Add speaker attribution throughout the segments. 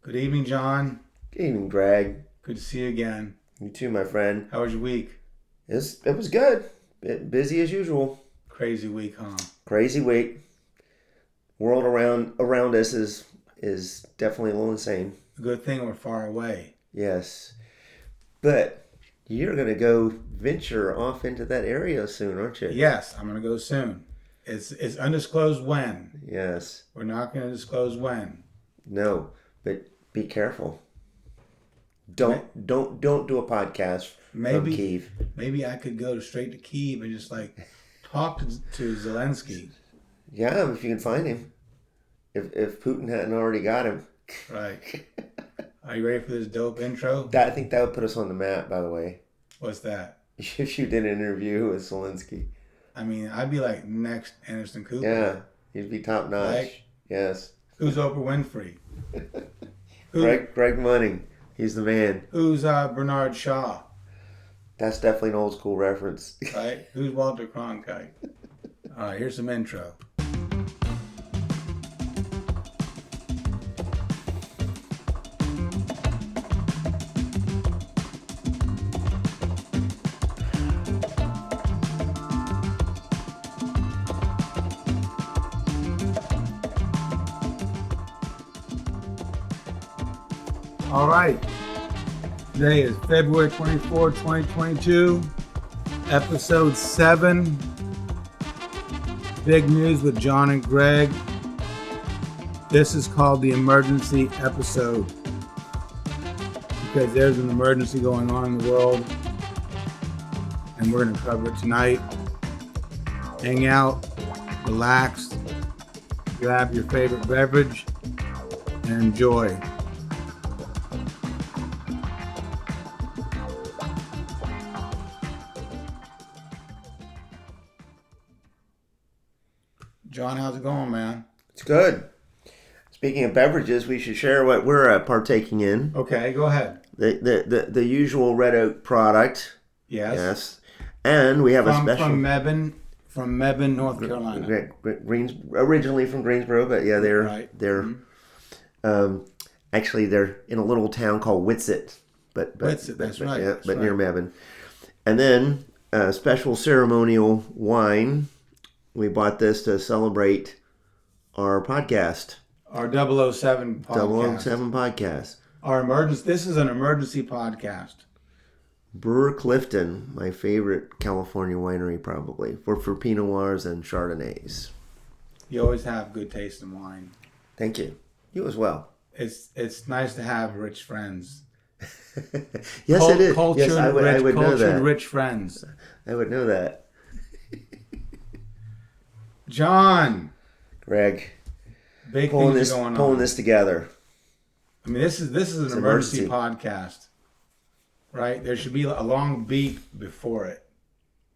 Speaker 1: Good evening, John.
Speaker 2: Good evening, Greg.
Speaker 1: Good to see you again.
Speaker 2: You too, my friend.
Speaker 1: How was your week?
Speaker 2: It was good. Busy as usual.
Speaker 1: Crazy week, huh?
Speaker 2: Crazy week. World around us is definitely a little insane.
Speaker 1: Good thing we're far away.
Speaker 2: Yes. But you're going to go venture off into that area soon, aren't you?
Speaker 1: Yes, I'm going to go soon. It's undisclosed when.
Speaker 2: Yes.
Speaker 1: We're not going to disclose when.
Speaker 2: No, but be careful. Don't do a podcast from Kyiv.
Speaker 1: Maybe I could go straight to Kyiv and just talk to Zelensky.
Speaker 2: Yeah, if you can find him. If Putin hadn't already got him.
Speaker 1: Right. Are you ready for this dope intro?
Speaker 2: I think that would put us on the map, by the way.
Speaker 1: What's that?
Speaker 2: If you did an interview with Zelensky.
Speaker 1: I mean, I'd be like next Anderson Cooper.
Speaker 2: Yeah, he'd be top notch.
Speaker 1: Right?
Speaker 2: Yes.
Speaker 1: Who's Oprah Winfrey?
Speaker 2: Greg Munning. He's the man.
Speaker 1: Who's Bernard Shaw?
Speaker 2: That's definitely an old school reference.
Speaker 1: Right? Who's Walter Cronkite? All right, here's some intro. All right. Today is February 24, 2022, episode 7. Big news with John and Greg. This is called the emergency episode because there's an emergency going on in the world and we're going to cover it tonight. Hang out, relax, grab your favorite beverage, and enjoy. John, how's it going, man?
Speaker 2: It's good. Speaking of beverages, we should share what we're partaking in.
Speaker 1: Okay, go ahead.
Speaker 2: The usual Red Oak product.
Speaker 1: Yes.
Speaker 2: And we have a special
Speaker 1: from Mebane, North Carolina.
Speaker 2: Originally from Greensboro, but yeah, they're
Speaker 1: Mm-hmm.
Speaker 2: Actually they're in a little town called Whitsett, but
Speaker 1: Whitsett, that's right.
Speaker 2: Yeah,
Speaker 1: that's
Speaker 2: but
Speaker 1: right.
Speaker 2: near Mebane. And then a special ceremonial wine. We bought this to celebrate our podcast.
Speaker 1: Our 007 podcast.
Speaker 2: 007 podcast.
Speaker 1: This is an emergency podcast.
Speaker 2: Brewer Clifton, my favorite California winery probably, for Pinot Noirs and Chardonnays.
Speaker 1: You always have good taste in wine.
Speaker 2: Thank you. You as well.
Speaker 1: It's nice to have rich friends.
Speaker 2: Yes, it is.
Speaker 1: Cultured,
Speaker 2: yes, I would know that.
Speaker 1: Rich friends.
Speaker 2: I would know that.
Speaker 1: John.
Speaker 2: Greg.
Speaker 1: Big things going on.
Speaker 2: Pulling this together.
Speaker 1: I mean, this is an emergency podcast, right? There should be a long beep before it.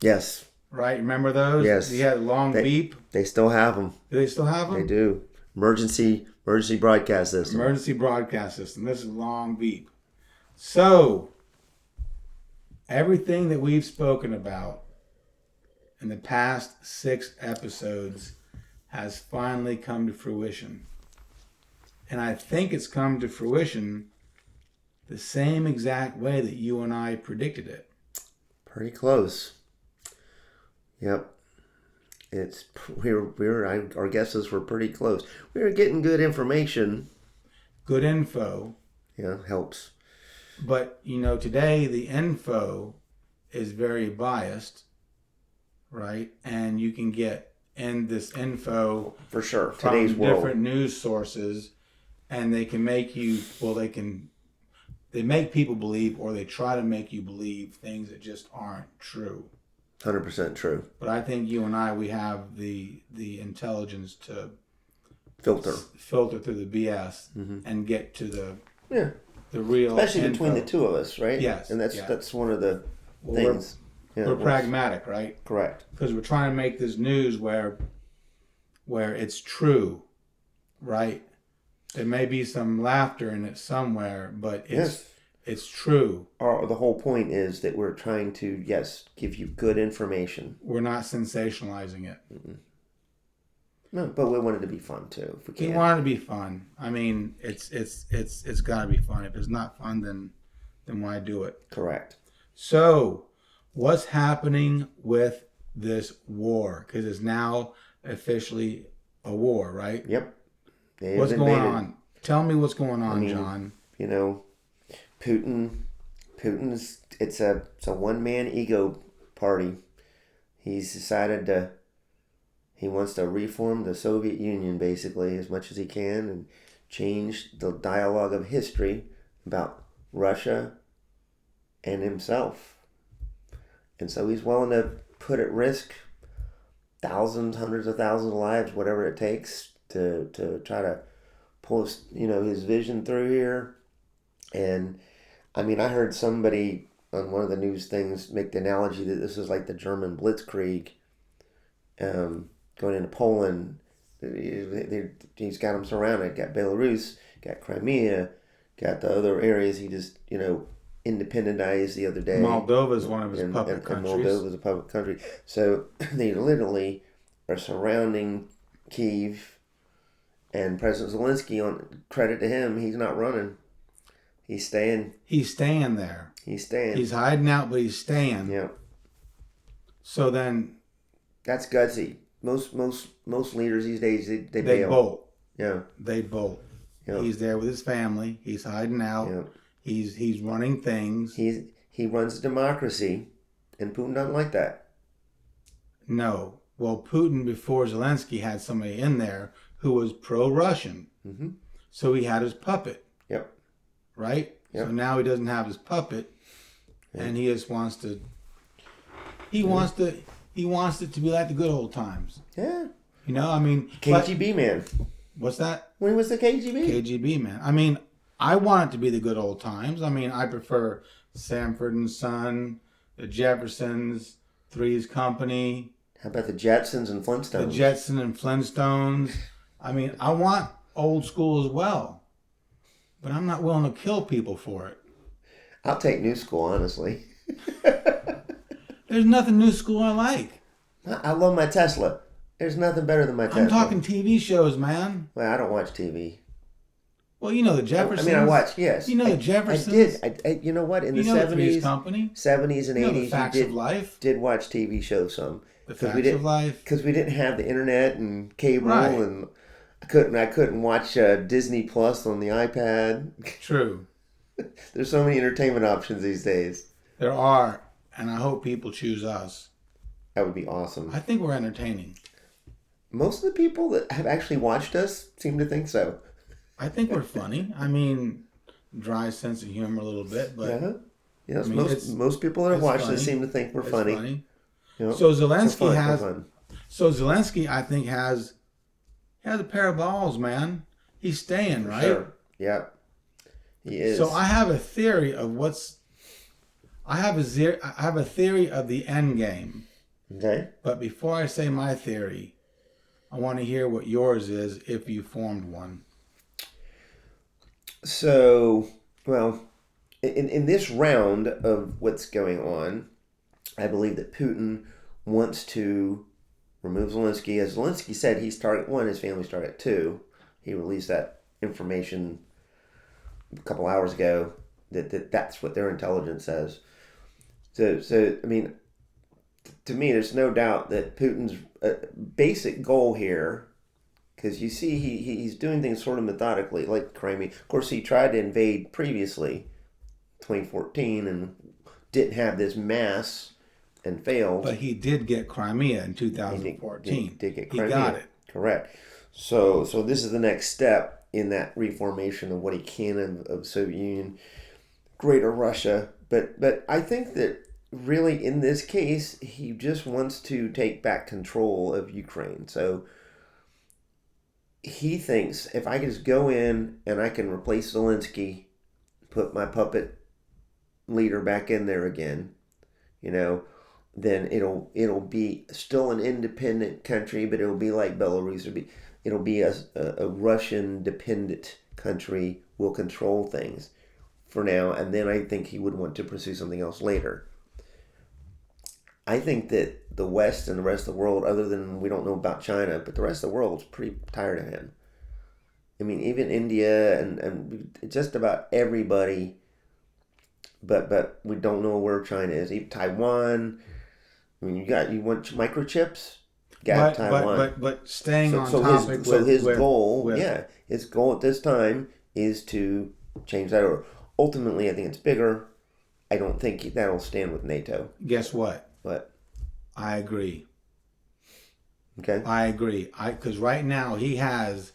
Speaker 2: Yes.
Speaker 1: Right? Remember those?
Speaker 2: Yes.
Speaker 1: You had a long beep.
Speaker 2: They still have them.
Speaker 1: Do they still have them?
Speaker 2: They do. Emergency broadcast system.
Speaker 1: Emergency broadcast system. This is a long beep. So, everything that we've spoken about in the past 6 episodes has finally come to fruition. And I think it's come to fruition the same exact way that you and I predicted it.
Speaker 2: Pretty close. Yep. Our guesses were pretty close. We were getting good information.
Speaker 1: Good info.
Speaker 2: Yeah, helps.
Speaker 1: But, today the info is very biased, right? And you can get in this info
Speaker 2: for sure
Speaker 1: from
Speaker 2: today's world.
Speaker 1: Different news sources, and they can make they make people believe, or they try to make you believe things that just aren't true.
Speaker 2: 100% true.
Speaker 1: But I think you and we have the intelligence to
Speaker 2: filter
Speaker 1: through the BS and get to the real,
Speaker 2: especially
Speaker 1: info.
Speaker 2: Between the two of us, right?
Speaker 1: Yes,
Speaker 2: and that's one of the things.
Speaker 1: We're pragmatic, right?
Speaker 2: Correct.
Speaker 1: Because we're trying to make this news where it's true, right? There may be some laughter in it somewhere, but it's true.
Speaker 2: The whole point is that we're trying to, give you good information.
Speaker 1: We're not sensationalizing it.
Speaker 2: Mm-mm. No, but we want it to be fun too, if we
Speaker 1: We
Speaker 2: can.
Speaker 1: want it to be fun. I mean, it's got to be fun. If it's not fun, then why do it?
Speaker 2: Correct.
Speaker 1: So, what's happening with this war? Because it's now officially a war, right?
Speaker 2: Yep. They
Speaker 1: What's
Speaker 2: have
Speaker 1: going
Speaker 2: invaded.
Speaker 1: on? Tell me what's going on, John.
Speaker 2: You know, Putin's it's a one-man ego party. He's decided he wants to reform the Soviet Union basically as much as he can and change the dialogue of history about Russia and himself. And so he's willing to put at risk thousands, hundreds of thousands of lives, whatever it takes to try to pull his vision through here. And I mean, I heard somebody on one of the news things make the analogy that this is like the German blitzkrieg going into Poland. He's got them surrounded. Got Belarus, got Crimea, got the other areas he just, independentized the other day.
Speaker 1: Moldova is one of his puppet countries.
Speaker 2: And Moldova is a puppet country. So they literally are surrounding Kyiv, and President Zelensky, on credit to him, he's not running. He's staying.
Speaker 1: He's staying there.
Speaker 2: He's staying.
Speaker 1: He's hiding out, but he's staying.
Speaker 2: Yeah.
Speaker 1: So then,
Speaker 2: that's gutsy. Most leaders these days they bail.
Speaker 1: bolt.
Speaker 2: Yeah.
Speaker 1: They bolt.
Speaker 2: Yeah.
Speaker 1: He's there with his family. He's hiding out.
Speaker 2: Yeah.
Speaker 1: He's running things.
Speaker 2: He runs a democracy, and Putin doesn't like that.
Speaker 1: No. Well, Putin before Zelensky had somebody in there who was pro-Russian.
Speaker 2: Mm-hmm.
Speaker 1: So he had his puppet.
Speaker 2: Yep.
Speaker 1: Right?
Speaker 2: Yep.
Speaker 1: So now he doesn't have his puppet, and he just wants to. He wants it to be like the good old times.
Speaker 2: Yeah.
Speaker 1: I mean,
Speaker 2: KGB man.
Speaker 1: What's that?
Speaker 2: When was the KGB?
Speaker 1: KGB man. I mean, I want it to be the good old times. I mean, I prefer Sanford and Son, the Jeffersons, Three's Company.
Speaker 2: How about the Jetsons and Flintstones?
Speaker 1: The Jetsons and Flintstones. I mean, I want old school as well, but I'm not willing to kill people for it.
Speaker 2: I'll take new school, honestly.
Speaker 1: There's nothing new school I like.
Speaker 2: I love my Tesla. There's nothing better than my Tesla.
Speaker 1: I'm talking TV shows, man.
Speaker 2: Well, I don't watch TV.
Speaker 1: Well, the Jeffersons.
Speaker 2: I watch, yes.
Speaker 1: The Jeffersons.
Speaker 2: I did. You know what? In the
Speaker 1: the Three's Company.
Speaker 2: 70s and 80s,
Speaker 1: the Facts of Life.
Speaker 2: Did watch TV shows some.
Speaker 1: The Facts of Life.
Speaker 2: Because we didn't have the internet and cable,
Speaker 1: Right.
Speaker 2: and I couldn't watch Disney Plus on the iPad.
Speaker 1: True.
Speaker 2: There's so many entertainment options these days.
Speaker 1: There are, and I hope people choose us.
Speaker 2: That would be awesome.
Speaker 1: I think we're entertaining.
Speaker 2: Most of the people that have actually watched us seem to think so.
Speaker 1: I think we're funny. I mean, dry sense of humor a little bit, but
Speaker 2: Yeah. Yes,
Speaker 1: I mean,
Speaker 2: most people that have watched
Speaker 1: funny.
Speaker 2: us seem to think we're
Speaker 1: it's
Speaker 2: funny.
Speaker 1: So Zelensky
Speaker 2: We're fun.
Speaker 1: So Zelensky, I think, has a pair of balls, man. He's staying, right?
Speaker 2: Sure. Yeah. He is.
Speaker 1: So I have a theory of I have a theory of the end game.
Speaker 2: Okay.
Speaker 1: But before I say my theory, I want to hear what yours is if you formed one.
Speaker 2: So, well, in this round of what's going on, I believe that Putin wants to remove Zelensky. As Zelensky said, he's target one, his family's target two. He released that information a couple hours ago that's what their intelligence says. So I mean, to me, there's no doubt that Putin's basic goal here, because you see he's doing things sort of methodically, like Crimea. Of course, he tried to invade previously, 2014, and didn't have this mass and failed.
Speaker 1: But he did get Crimea in 2014.
Speaker 2: He did get Crimea.
Speaker 1: He got it.
Speaker 2: Correct. So this is the next step in that reformation of what he can of Soviet Union, Greater Russia. But I think that really in this case, he just wants to take back control of Ukraine. So he thinks if I can just go in and I can replace Zelensky, put my puppet leader back in there again, then it'll be still an independent country, but it'll be like Belarus. It'll be a Russian dependent country. Will control things for now, and then I think he would want to pursue something else later. I think that the West and the rest of the world, other than we don't know about China, but the rest of the world's pretty tired of him. I mean, even India and just about everybody, but we don't know where China is. Even Taiwan. I mean, you want microchips? Got Taiwan.
Speaker 3: But staying on
Speaker 2: So
Speaker 3: topic.
Speaker 2: his goal at this time is to change that. Or ultimately, I think it's bigger. I don't think that'll stand with NATO.
Speaker 3: Guess what?
Speaker 2: But
Speaker 3: I agree.
Speaker 2: Okay.
Speaker 3: I agree. Because right now he has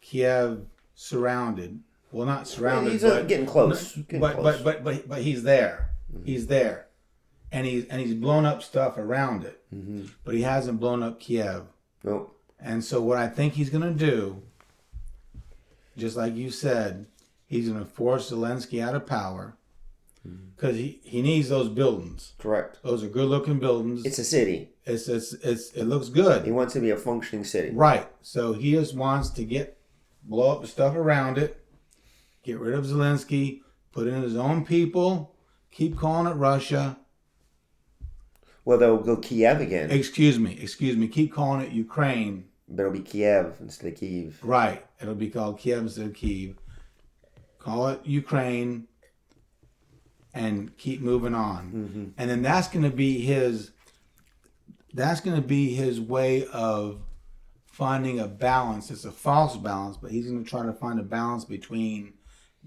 Speaker 3: Kiev surrounded. Well, not surrounded.
Speaker 2: He's
Speaker 3: but
Speaker 2: getting close.
Speaker 3: But he's there. Mm-hmm. He's there, and he's blown up stuff around it. Mm-hmm. But he hasn't blown up Kiev.
Speaker 2: Nope.
Speaker 3: And so what I think he's going to do, just like you said, he's going to force Zelensky out of power. Because he needs those buildings.
Speaker 2: Correct.
Speaker 3: Those are good looking buildings.
Speaker 2: It's a city.
Speaker 3: It looks good.
Speaker 2: He wants to be a functioning city.
Speaker 3: Right. So he just wants to blow up the stuff around it, get rid of Zelensky, put in his own people, keep calling it Russia.
Speaker 2: Well, they'll go Kiev again.
Speaker 3: Excuse me. Keep calling it Ukraine.
Speaker 2: But it'll be Kiev instead of Kyiv.
Speaker 3: Right. It'll be called Kiev instead of Kyiv. Call it Ukraine. And keep moving on, mm-hmm. And then that's going to be his way of finding a balance. It's a false balance, but he's going to try to find a balance between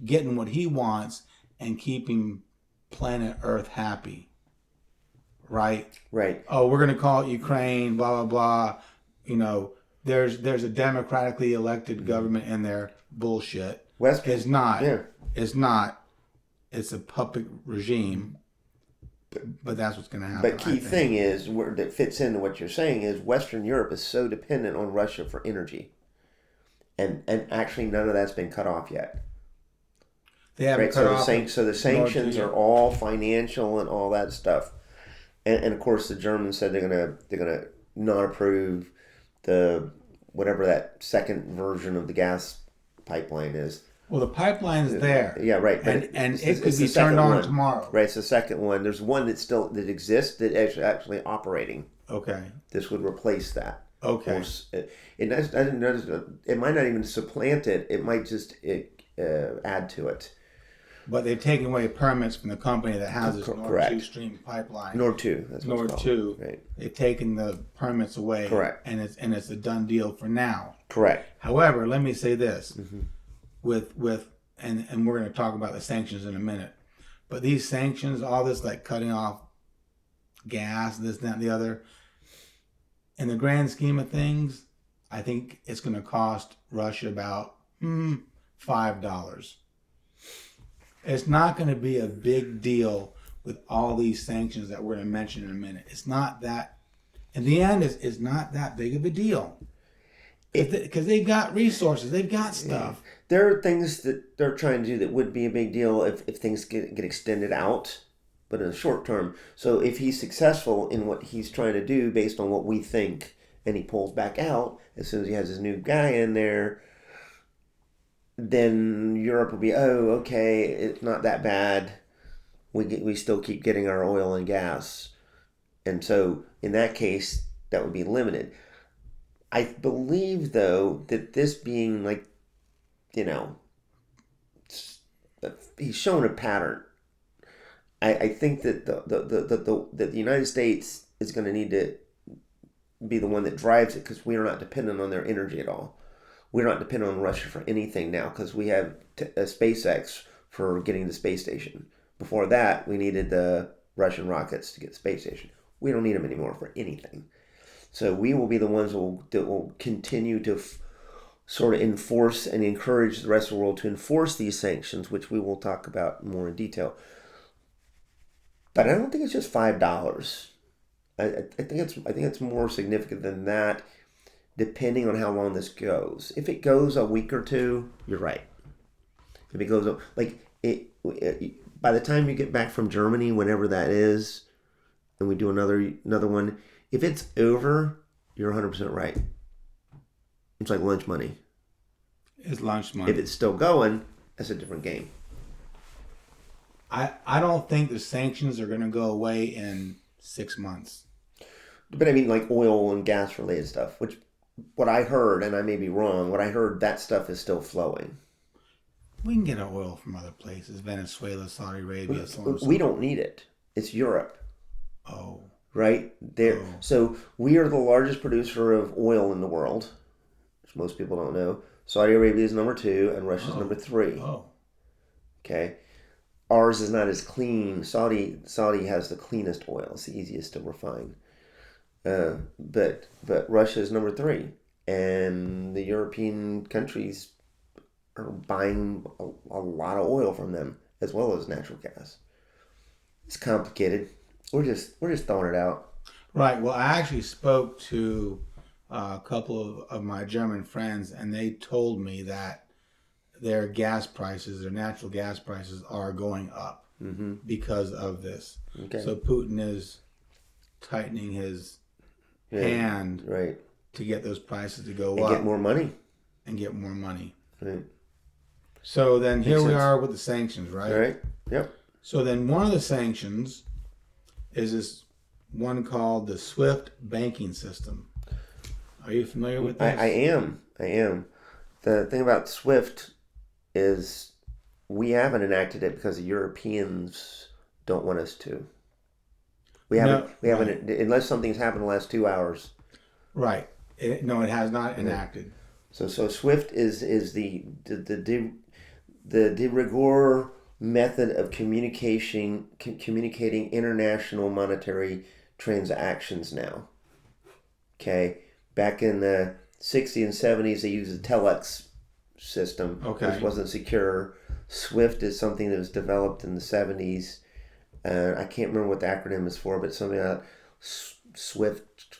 Speaker 3: getting what he wants and keeping planet Earth happy. Right. Oh, we're going to call it Ukraine. Blah blah blah. You know, there's a democratically elected mm-hmm. government in there. Bullshit. It's not. Yeah. It's not. It's a puppet regime, but that's what's going to happen.
Speaker 2: But key thing is, that fits into what you're saying, is Western Europe is so dependent on Russia for energy. And actually none of that's been cut off yet.
Speaker 3: They haven't cut off.
Speaker 2: So the sanctions are all financial and all that stuff. And of course the Germans said they're gonna not approve the whatever that second version of the gas pipeline is.
Speaker 3: Well, the pipeline's there.
Speaker 2: Yeah, right. But
Speaker 3: and it could be turned on tomorrow.
Speaker 2: Right, it's the second one. There's one that exists that is actually operating.
Speaker 3: Okay.
Speaker 2: This would replace that.
Speaker 3: Okay.
Speaker 2: It might not even supplant it. It might just add to it.
Speaker 3: But they've taken away permits from the company that has this Nord 2 stream pipeline.
Speaker 2: Nord 2. That's what
Speaker 3: Nord 2.
Speaker 2: Right.
Speaker 3: They've taken the permits away.
Speaker 2: Correct.
Speaker 3: And it's a done deal for now.
Speaker 2: Correct.
Speaker 3: However, let me say this.
Speaker 2: Mm-hmm.
Speaker 3: And we're going to talk about the sanctions in a minute. But these sanctions, all this like cutting off gas, this, that, and the other, in the grand scheme of things, I think it's going to cost Russia about $5. It's not going to be a big deal with all these sanctions that we're going to mention in a minute. It's not that, in the end, it's not that big of a deal. Because they've got resources, they've got stuff.
Speaker 2: Yeah. There are things that they're trying to do that would be a big deal if things get extended out, but in the short term. So if he's successful in what he's trying to do based on what we think, and he pulls back out as soon as he has his new guy in there, then Europe will be, oh, okay, it's not that bad. We still keep getting our oil and gas. And so in that case, that would be limited. I believe, though, that this being like, he's shown a pattern. I think that the United States is going to need to be the one that drives it, because we are not dependent on their energy at all. We're not dependent on Russia for anything now, because we have SpaceX for getting to the space station. Before that, we needed the Russian rockets to get to the space station. We don't need them anymore for anything. So we will be the ones that will continue to sort of enforce and encourage the rest of the world to enforce these sanctions, which we will talk about more in detail. But I don't think it's just $5. I think it's more significant than that, depending on how long this goes. If it goes a week or two, you're right. If it goes by the time you get back from Germany, whenever that is, and we do another one, if it's over, you're 100% right. It's like lunch money.
Speaker 3: It's lunch money.
Speaker 2: If it's still going, that's a different game.
Speaker 3: I don't think the sanctions are going to go away in 6 months.
Speaker 2: But I mean, like oil and gas related stuff, which what I heard, and I may be wrong, what I heard, that stuff is still flowing.
Speaker 3: We can get our oil from other places, Venezuela, Saudi Arabia, so on and so
Speaker 2: We don't need it. It's Europe.
Speaker 3: Oh.
Speaker 2: Right? There.
Speaker 3: Oh.
Speaker 2: So we are the largest producer of oil in the world, which most people don't know. Saudi Arabia is number 2 and Russia is number 3.
Speaker 3: Oh.
Speaker 2: Okay. Ours is not as clean. Saudi has the cleanest oil. It's the easiest to refine. But Russia is number 3, and the European countries are buying a lot of oil from them as well as natural gas. It's complicated. We're just throwing it out.
Speaker 3: Right. Well, I actually spoke to a couple of my German friends, and they told me that their gas prices, their natural gas prices, are going up because of this.
Speaker 2: Okay.
Speaker 3: So Putin is tightening his hand
Speaker 2: right
Speaker 3: to get those prices to go
Speaker 2: and
Speaker 3: up.
Speaker 2: Get more money.
Speaker 3: And get more money.
Speaker 2: Right.
Speaker 3: So then here we
Speaker 2: sense.
Speaker 3: are with the sanctions, right?
Speaker 2: Right. Yep.
Speaker 3: So then one of the sanctions is this one called the SWIFT banking system. Are you familiar with this?
Speaker 2: I am. The thing about SWIFT is we haven't enacted it because the Europeans don't want us to. We haven't, unless something's happened in the last 2 hours.
Speaker 3: Right. It has not enacted.
Speaker 2: So SWIFT is the de rigueur method of communicating international monetary transactions now. Okay, back in the 60s and 70s, they used the telex system, which wasn't secure. SWIFT is something that was developed in the 70s. I can't remember what the acronym is for, but something like SWIFT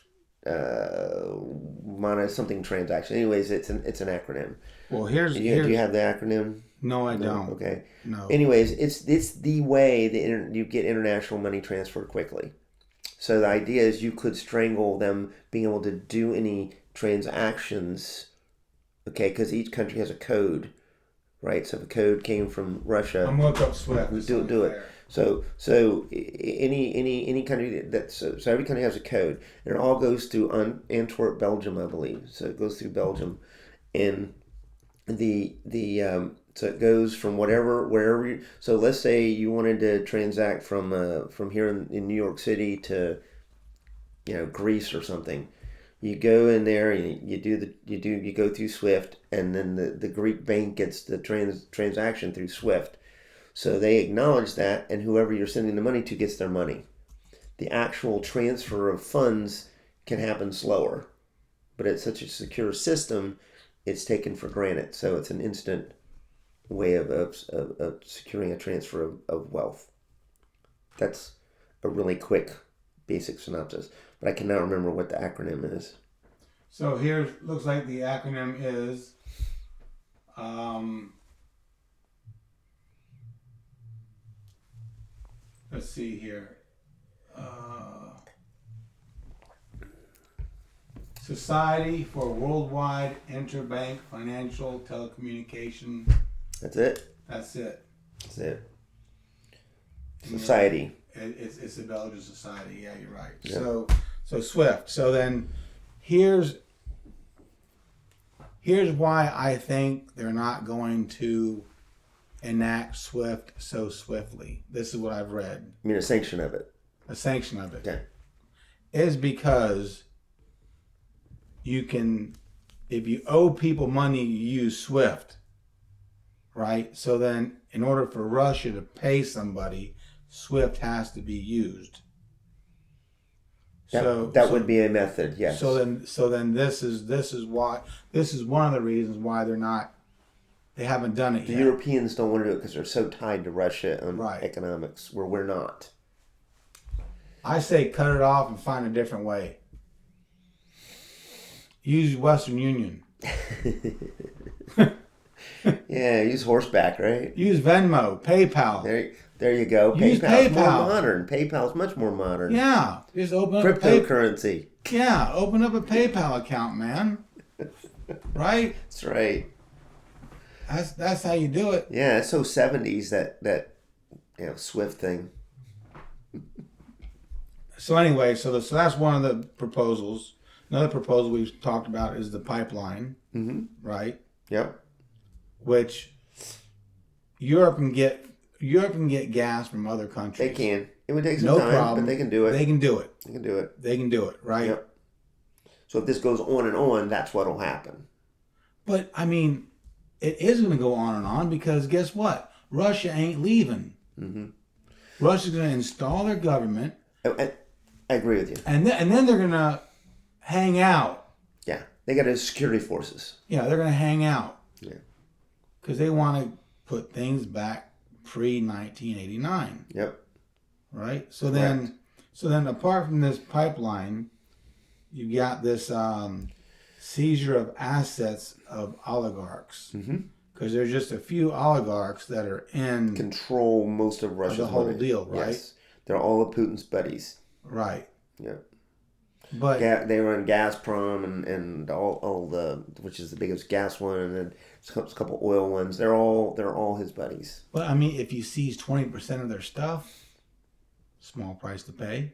Speaker 2: something transaction. Anyways, it's an acronym.
Speaker 3: Well, do
Speaker 2: you have the acronym?
Speaker 3: No, I don't.
Speaker 2: Okay.
Speaker 3: No.
Speaker 2: Anyways, it's the way you get international money transferred quickly. So the idea is you could strangle them being able to do any transactions, okay, because each country has a code, right? So if a code came from Russia,
Speaker 3: I'm looking up SWIFT.
Speaker 2: Do it. So any country so every country has a code, and it all goes through Antwerp, Belgium, I believe. So it goes through Belgium, and so it goes from wherever. So let's say you wanted to transact from here in New York City to, Greece or something. You go in there and you go through SWIFT, and then the Greek bank gets the transaction through SWIFT. So they acknowledge that, and whoever you're sending the money to gets their money. The actual transfer of funds can happen slower, but it's such a secure system, it's taken for granted. So it's an instant way of securing a transfer of wealth. That's a really quick, basic synopsis, but I cannot remember what the acronym is.
Speaker 3: So here looks like the acronym is let's see here. Society for Worldwide Interbank Financial Telecommunication.
Speaker 2: That's it.
Speaker 3: That's it.
Speaker 2: Society.
Speaker 3: It's a Belgian society. Yeah, you're right.
Speaker 2: Yeah.
Speaker 3: So SWIFT. So then here's why I think they're not going to enact SWIFT so swiftly. This is what I've read.
Speaker 2: I mean, a sanction of it.
Speaker 3: A sanction of it.
Speaker 2: Okay.
Speaker 3: Is because you can, if you owe people money, you use SWIFT, right? So then in order for Russia to pay somebody, SWIFT has to be used.
Speaker 2: That would be a method, yes.
Speaker 3: So then this is one of the reasons why they haven't done it
Speaker 2: The
Speaker 3: yet.
Speaker 2: Europeans don't want to do it because they're so tied to Russia and
Speaker 3: Right.
Speaker 2: economics, where we're not.
Speaker 3: I say cut it off and find a different way. Use Western Union.
Speaker 2: Yeah, use horseback, right?
Speaker 3: Use Venmo, PayPal.
Speaker 2: There you go.
Speaker 3: Use
Speaker 2: PayPal's more
Speaker 3: PayPal.
Speaker 2: modern. PayPal's much more modern.
Speaker 3: Yeah, just open up
Speaker 2: Cryptocurrency.
Speaker 3: open up a PayPal account, man. Right?
Speaker 2: That's right.
Speaker 3: That's how you do it.
Speaker 2: Yeah, it's so 70s that SWIFT thing.
Speaker 3: So anyway, so that's one of the proposals. Another proposal we've talked about is the pipeline, right?
Speaker 2: Yep.
Speaker 3: Which Europe can get gas from other countries.
Speaker 2: They can. It would take some time,
Speaker 3: problem.
Speaker 2: but they can do it.
Speaker 3: They can do it.
Speaker 2: They can do it.
Speaker 3: They can do it, right?
Speaker 2: Yep. So if this goes on and on, that's what'll happen.
Speaker 3: But I mean, it is going to go on and on because guess what? Russia ain't leaving. Russia's going to install their government.
Speaker 2: I agree with you.
Speaker 3: And then they're going to hang out.
Speaker 2: Yeah. They got his security forces.
Speaker 3: Yeah, they're going to hang out.
Speaker 2: Yeah.
Speaker 3: Because they want to put things back pre-1989.
Speaker 2: Yep.
Speaker 3: Right? So then apart from this pipeline, you got this seizure of assets of oligarchs. Because there's just a few oligarchs that are in
Speaker 2: control most of Russia's
Speaker 3: the whole
Speaker 2: money.
Speaker 3: deal, right?
Speaker 2: Yes. They're all of Putin's buddies.
Speaker 3: Right.
Speaker 2: Yeah.
Speaker 3: But
Speaker 2: they run Gazprom and all the, which is the biggest gas one, and then a couple oil ones. They're all his buddies.
Speaker 3: I mean, if you seize 20% of their stuff, small price to pay.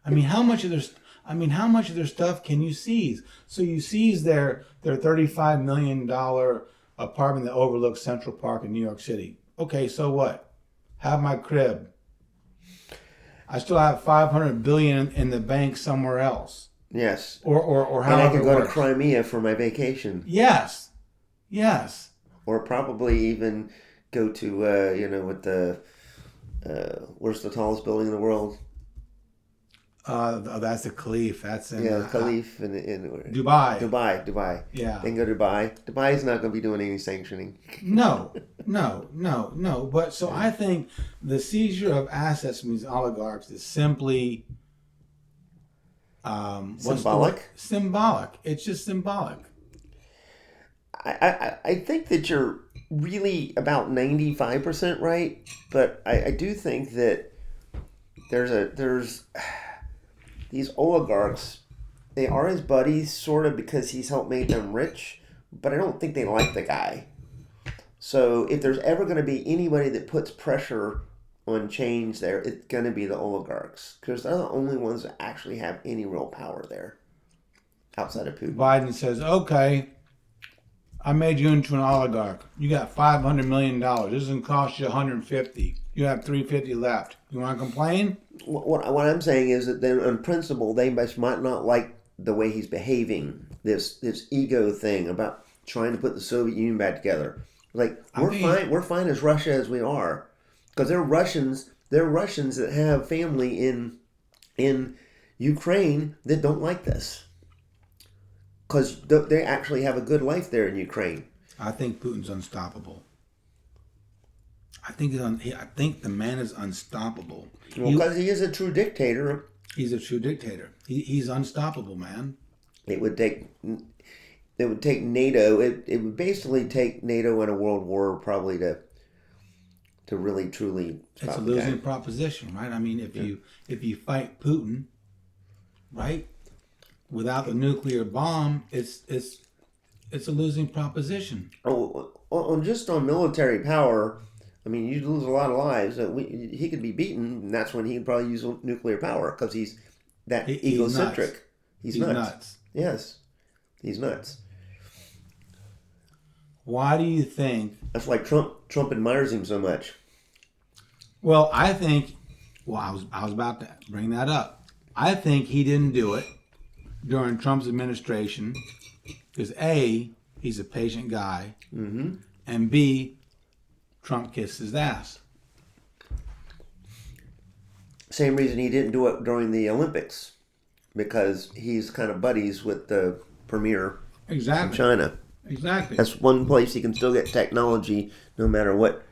Speaker 3: I mean, how much of their stuff can you seize? So you seize their $35 million apartment that overlooks Central Park in New York City. Okay, so what? Have my crib. I still have $500 billion in the bank somewhere else.
Speaker 2: Yes.
Speaker 3: Or how
Speaker 2: and I can go to Crimea for my vacation.
Speaker 3: Yes.
Speaker 2: Or probably even go to with the where's the tallest building in the world?
Speaker 3: That's the Khalif. That's in
Speaker 2: Khalif in
Speaker 3: Dubai.
Speaker 2: Dubai.
Speaker 3: Yeah.
Speaker 2: They can go to Dubai. Dubai is not going to be doing any sanctioning.
Speaker 3: No. But so I think the seizure of assets from these oligarchs is simply
Speaker 2: symbolic.
Speaker 3: Symbolic. It's just symbolic.
Speaker 2: I think that you're really about 95% right, but I do think that there's these oligarchs, they are his buddies sort of because he's helped make them rich, but I don't think they like the guy. So if there's ever going to be anybody that puts pressure on change there, it's going to be the oligarchs because they're the only ones that actually have any real power there outside of Putin.
Speaker 3: Biden says, okay, I made you into an oligarch. You got $500 million. This is going to cost you $150. You have $350 left. You want to complain?
Speaker 2: What I'm saying is that then, on principle, they might not like the way he's behaving. This ego thing about trying to put the Soviet Union back together. Like we're fine as Russia as we are, because they're Russians. They're Russians that have family in Ukraine that don't like this, because they actually have a good life there in Ukraine.
Speaker 3: I think Putin's unstoppable. I think the man is unstoppable.
Speaker 2: Well, because he is a true dictator.
Speaker 3: He's a true dictator. He's unstoppable, man.
Speaker 2: It would take NATO. It would basically take NATO in a world war probably to really truly stop.
Speaker 3: It's a losing proposition, right? I mean, if you fight Putin, right, without the nuclear bomb, it's a losing proposition.
Speaker 2: Just on military power. I mean, you lose a lot of lives. He could be beaten, and that's when he could probably use nuclear power because he's that egocentric. He's nuts. Yes, he's nuts.
Speaker 3: Why do you think?
Speaker 2: That's why Trump admires him so much.
Speaker 3: Well, I think. Well, I was about to bring that up. I think he didn't do it during Trump's administration because A, he's a patient guy, and B, Trump kissed his ass.
Speaker 2: Same reason he didn't do it during the Olympics, because he's kind of buddies with the premier from China.
Speaker 3: Exactly.
Speaker 2: That's one place he can still get technology, no matter what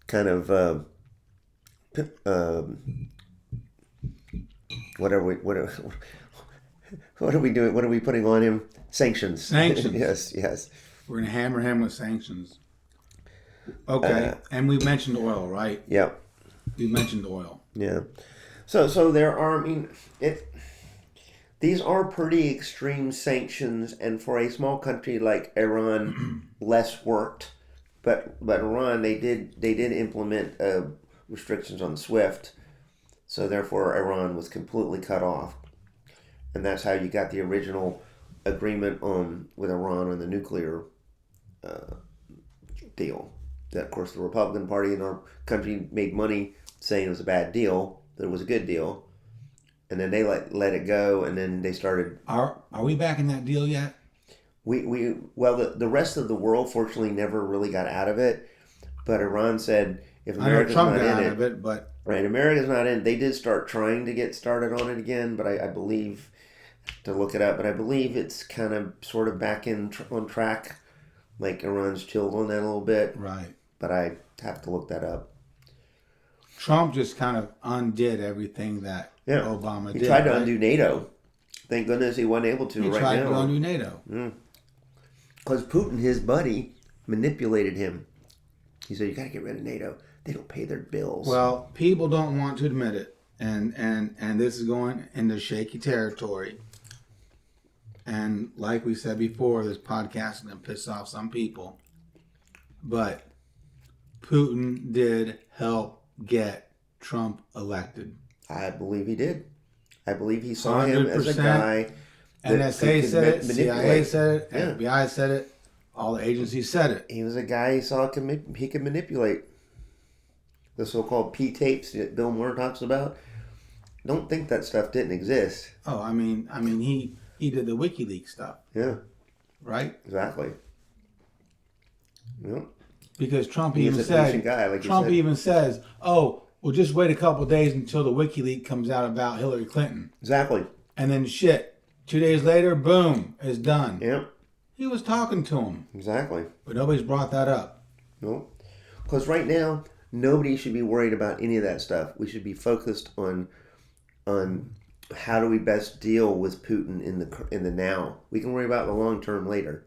Speaker 2: kind of what are we doing? What are we putting on him? Sanctions.
Speaker 3: Sanctions.
Speaker 2: Yes.
Speaker 3: We're gonna hammer him with sanctions. Okay, and we've mentioned oil, right?
Speaker 2: Yep.
Speaker 3: We've mentioned oil.
Speaker 2: Yeah. So there are. I mean, these are pretty extreme sanctions, and for a small country like Iran, less worked. But Iran, they did implement restrictions on SWIFT. So therefore, Iran was completely cut off, and that's how you got the original agreement with Iran on the nuclear deal. That, of course, the Republican Party in our country made money saying it was a bad deal, that it was a good deal, and then they let it go, and then they started.
Speaker 3: Are we back in that deal yet?
Speaker 2: The rest of the world fortunately never really got out of it, but Iran said if
Speaker 3: I know
Speaker 2: America's
Speaker 3: Trump
Speaker 2: not
Speaker 3: got
Speaker 2: in
Speaker 3: out of it, but
Speaker 2: right, America's not in. They did start trying to get started on it again, but I believe, to look it up, but I believe it's kind of sort of back on track. Like Iran's chilled on that a little bit,
Speaker 3: right.
Speaker 2: but I have to look that up.
Speaker 3: Trump just kind of undid everything that Obama did.
Speaker 2: He tried to undo NATO. Thank goodness he wasn't able to
Speaker 3: He
Speaker 2: right
Speaker 3: tried
Speaker 2: now.
Speaker 3: to undo NATO.
Speaker 2: Because Putin, his buddy, manipulated him. He said, you got to get rid of NATO. They don't pay their bills.
Speaker 3: Well, people don't want to admit it. And this is going into shaky territory. And like we said before, this podcast is going to piss off some people. But Putin did help get Trump elected.
Speaker 2: I believe he did. I believe he saw him as a
Speaker 3: 100%.
Speaker 2: guy that
Speaker 3: NSA said it, CIA
Speaker 2: manipulate.
Speaker 3: said it,
Speaker 2: Yeah.
Speaker 3: FBI said it, all the agencies said it.
Speaker 2: He was a guy he saw he could manipulate. The so-called P tapes that Bill Maher talks about. Don't think that stuff didn't exist.
Speaker 3: Oh, I mean, he did the WikiLeaks stuff.
Speaker 2: Yeah.
Speaker 3: Right?
Speaker 2: Exactly. Yep.
Speaker 3: Because Trump
Speaker 2: He's
Speaker 3: even
Speaker 2: a
Speaker 3: said,
Speaker 2: decent guy, like you
Speaker 3: Trump
Speaker 2: said.
Speaker 3: even says, oh, well, just wait a couple days until the WikiLeaks comes out about Hillary Clinton.
Speaker 2: Exactly.
Speaker 3: And then 2 days later, boom, it's done.
Speaker 2: Yep.
Speaker 3: He was talking to him.
Speaker 2: Exactly.
Speaker 3: But nobody's brought that up.
Speaker 2: Nope. Because right now, nobody should be worried about any of that stuff. We should be focused on how do we best deal with Putin in the now. We can worry about the long term later.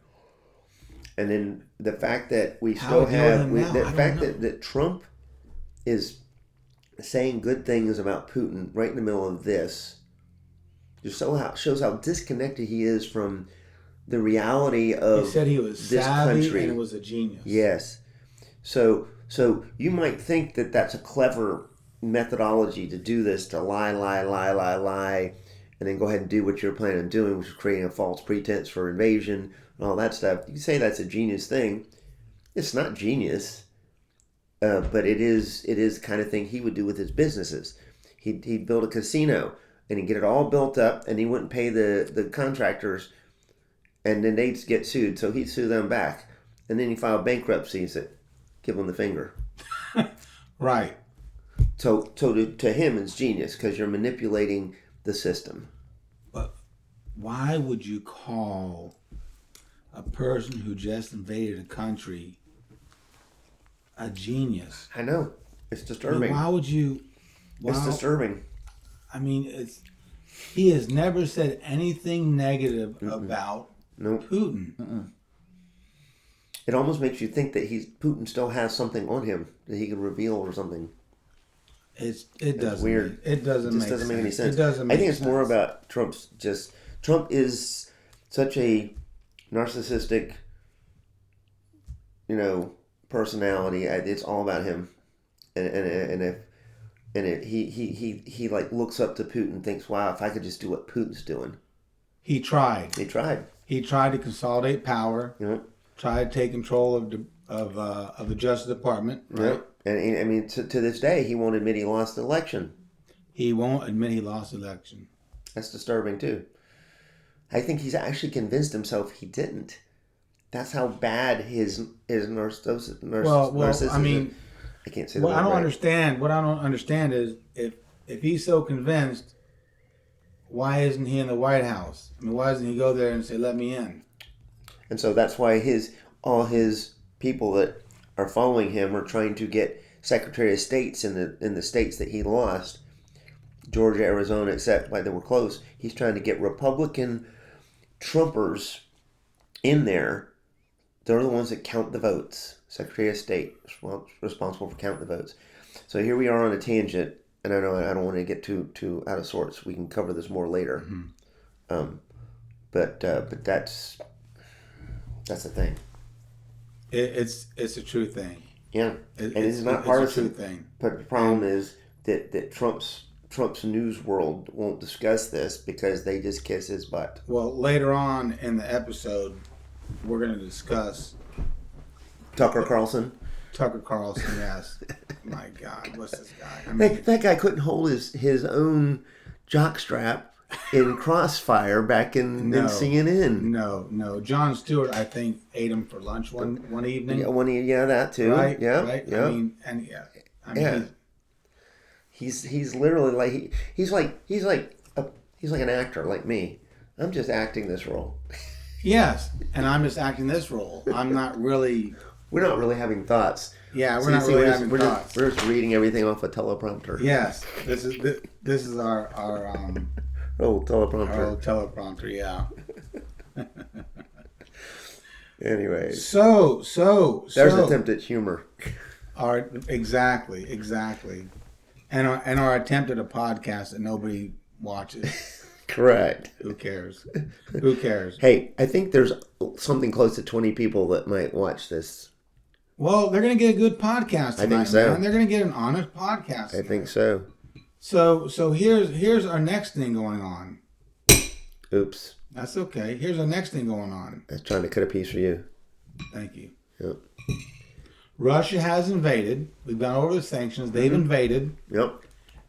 Speaker 2: And then the fact that we still have that Trump is saying good things about Putin right in the middle of this just shows how disconnected he is from the reality of
Speaker 3: He said he was
Speaker 2: this
Speaker 3: savvy
Speaker 2: country.
Speaker 3: and was a genius.
Speaker 2: Yes. So you might think that that's a clever methodology to do this, to lie, and then go ahead and do what you're planning on doing, which is creating a false pretense for invasion and all that stuff. You can say that's a genius thing. It's not genius, but it is the kind of thing he would do with his businesses. He'd build a casino, and he'd get it all built up, and he wouldn't pay the contractors, and then they'd get sued, so he'd sue them back. And then he filed bankruptcy and said, give them the finger.
Speaker 3: Right.
Speaker 2: So to him, it's genius because you're manipulating the system.
Speaker 3: But why would you call a person who just invaded a country a genius?
Speaker 2: I know. It's disturbing.
Speaker 3: Why would you?
Speaker 2: It's disturbing.
Speaker 3: I mean, he has never said anything negative about Putin.
Speaker 2: It almost makes you think that Putin still has something on him that he could reveal or something.
Speaker 3: It doesn't.
Speaker 2: Weird.
Speaker 3: It doesn't make
Speaker 2: any sense.
Speaker 3: It doesn't.
Speaker 2: I think it's more about Trump is such a narcissistic, personality. It's all about him, he like looks up to Putin and thinks, wow, if I could just do what Putin's doing.
Speaker 3: He tried.
Speaker 2: He tried
Speaker 3: to consolidate power.
Speaker 2: Yeah.
Speaker 3: Tried to take control of the Justice Department. Right.
Speaker 2: Yep. And I mean, to this day, he won't admit he lost the election.
Speaker 3: He won't admit he lost the election.
Speaker 2: That's disturbing too. I think he's actually convinced himself he didn't. That's how bad his narcissism.
Speaker 3: I mean,
Speaker 2: I can't say the
Speaker 3: word. What I don't understand is if he's so convinced, why isn't he in the White House? I mean, why doesn't he go there and say, "Let me in"?
Speaker 2: And so that's why all his people that are following him are trying to get Secretary of States in the states that he lost, Georgia, Arizona, except like they were close. He's trying to get Republican Trumpers in there. They're the ones that count the votes. Secretary of State responsible for counting the votes. So here we are on a tangent, and I know I don't want to get too out of sorts. We can cover this more later. Mm-hmm. But that's the thing.
Speaker 3: It's a true thing.
Speaker 2: Yeah, and it's not partisan.
Speaker 3: True thing.
Speaker 2: But the problem is that Trump's Trump's news world won't discuss this because they just kiss his butt.
Speaker 3: Well, later on in the episode, we're going to discuss
Speaker 2: Tucker Carlson.
Speaker 3: Tucker Carlson, yes. My God, what's this guy? I mean,
Speaker 2: That guy couldn't hold his own jockstrap in Crossfire back in CNN.
Speaker 3: No. Jon Stewart, I think, ate him for lunch one evening.
Speaker 2: Yeah, that too.
Speaker 3: Right?
Speaker 2: Yeah,
Speaker 3: right.
Speaker 2: yeah.
Speaker 3: I mean,
Speaker 2: Yeah. He's literally like he's like an actor like me. I'm just acting this role.
Speaker 3: Yes, and I'm just acting this role. I'm not really.
Speaker 2: We're not really having thoughts.
Speaker 3: Yeah, we're not really having thoughts.
Speaker 2: We're just reading everything off a teleprompter.
Speaker 3: Yes, this is our
Speaker 2: teleprompter.
Speaker 3: Our old teleprompter. Yeah.
Speaker 2: Anyways,
Speaker 3: so
Speaker 2: there's an attempt at humor.
Speaker 3: Exactly, and our attempt at a podcast that nobody watches.
Speaker 2: Correct.
Speaker 3: Who cares?
Speaker 2: Hey, I think there's something close to 20 people that might watch this.
Speaker 3: Well, they're going to get a good podcast tonight,
Speaker 2: I think so.
Speaker 3: man. They're going to get an honest podcast tonight.
Speaker 2: I think so.
Speaker 3: So here's our next thing going on.
Speaker 2: Oops.
Speaker 3: That's okay. Here's our next thing going on.
Speaker 2: I was trying to cut a piece for you.
Speaker 3: Thank you.
Speaker 2: Yep.
Speaker 3: Russia has invaded. We've gone over the sanctions. They've invaded.
Speaker 2: Yep.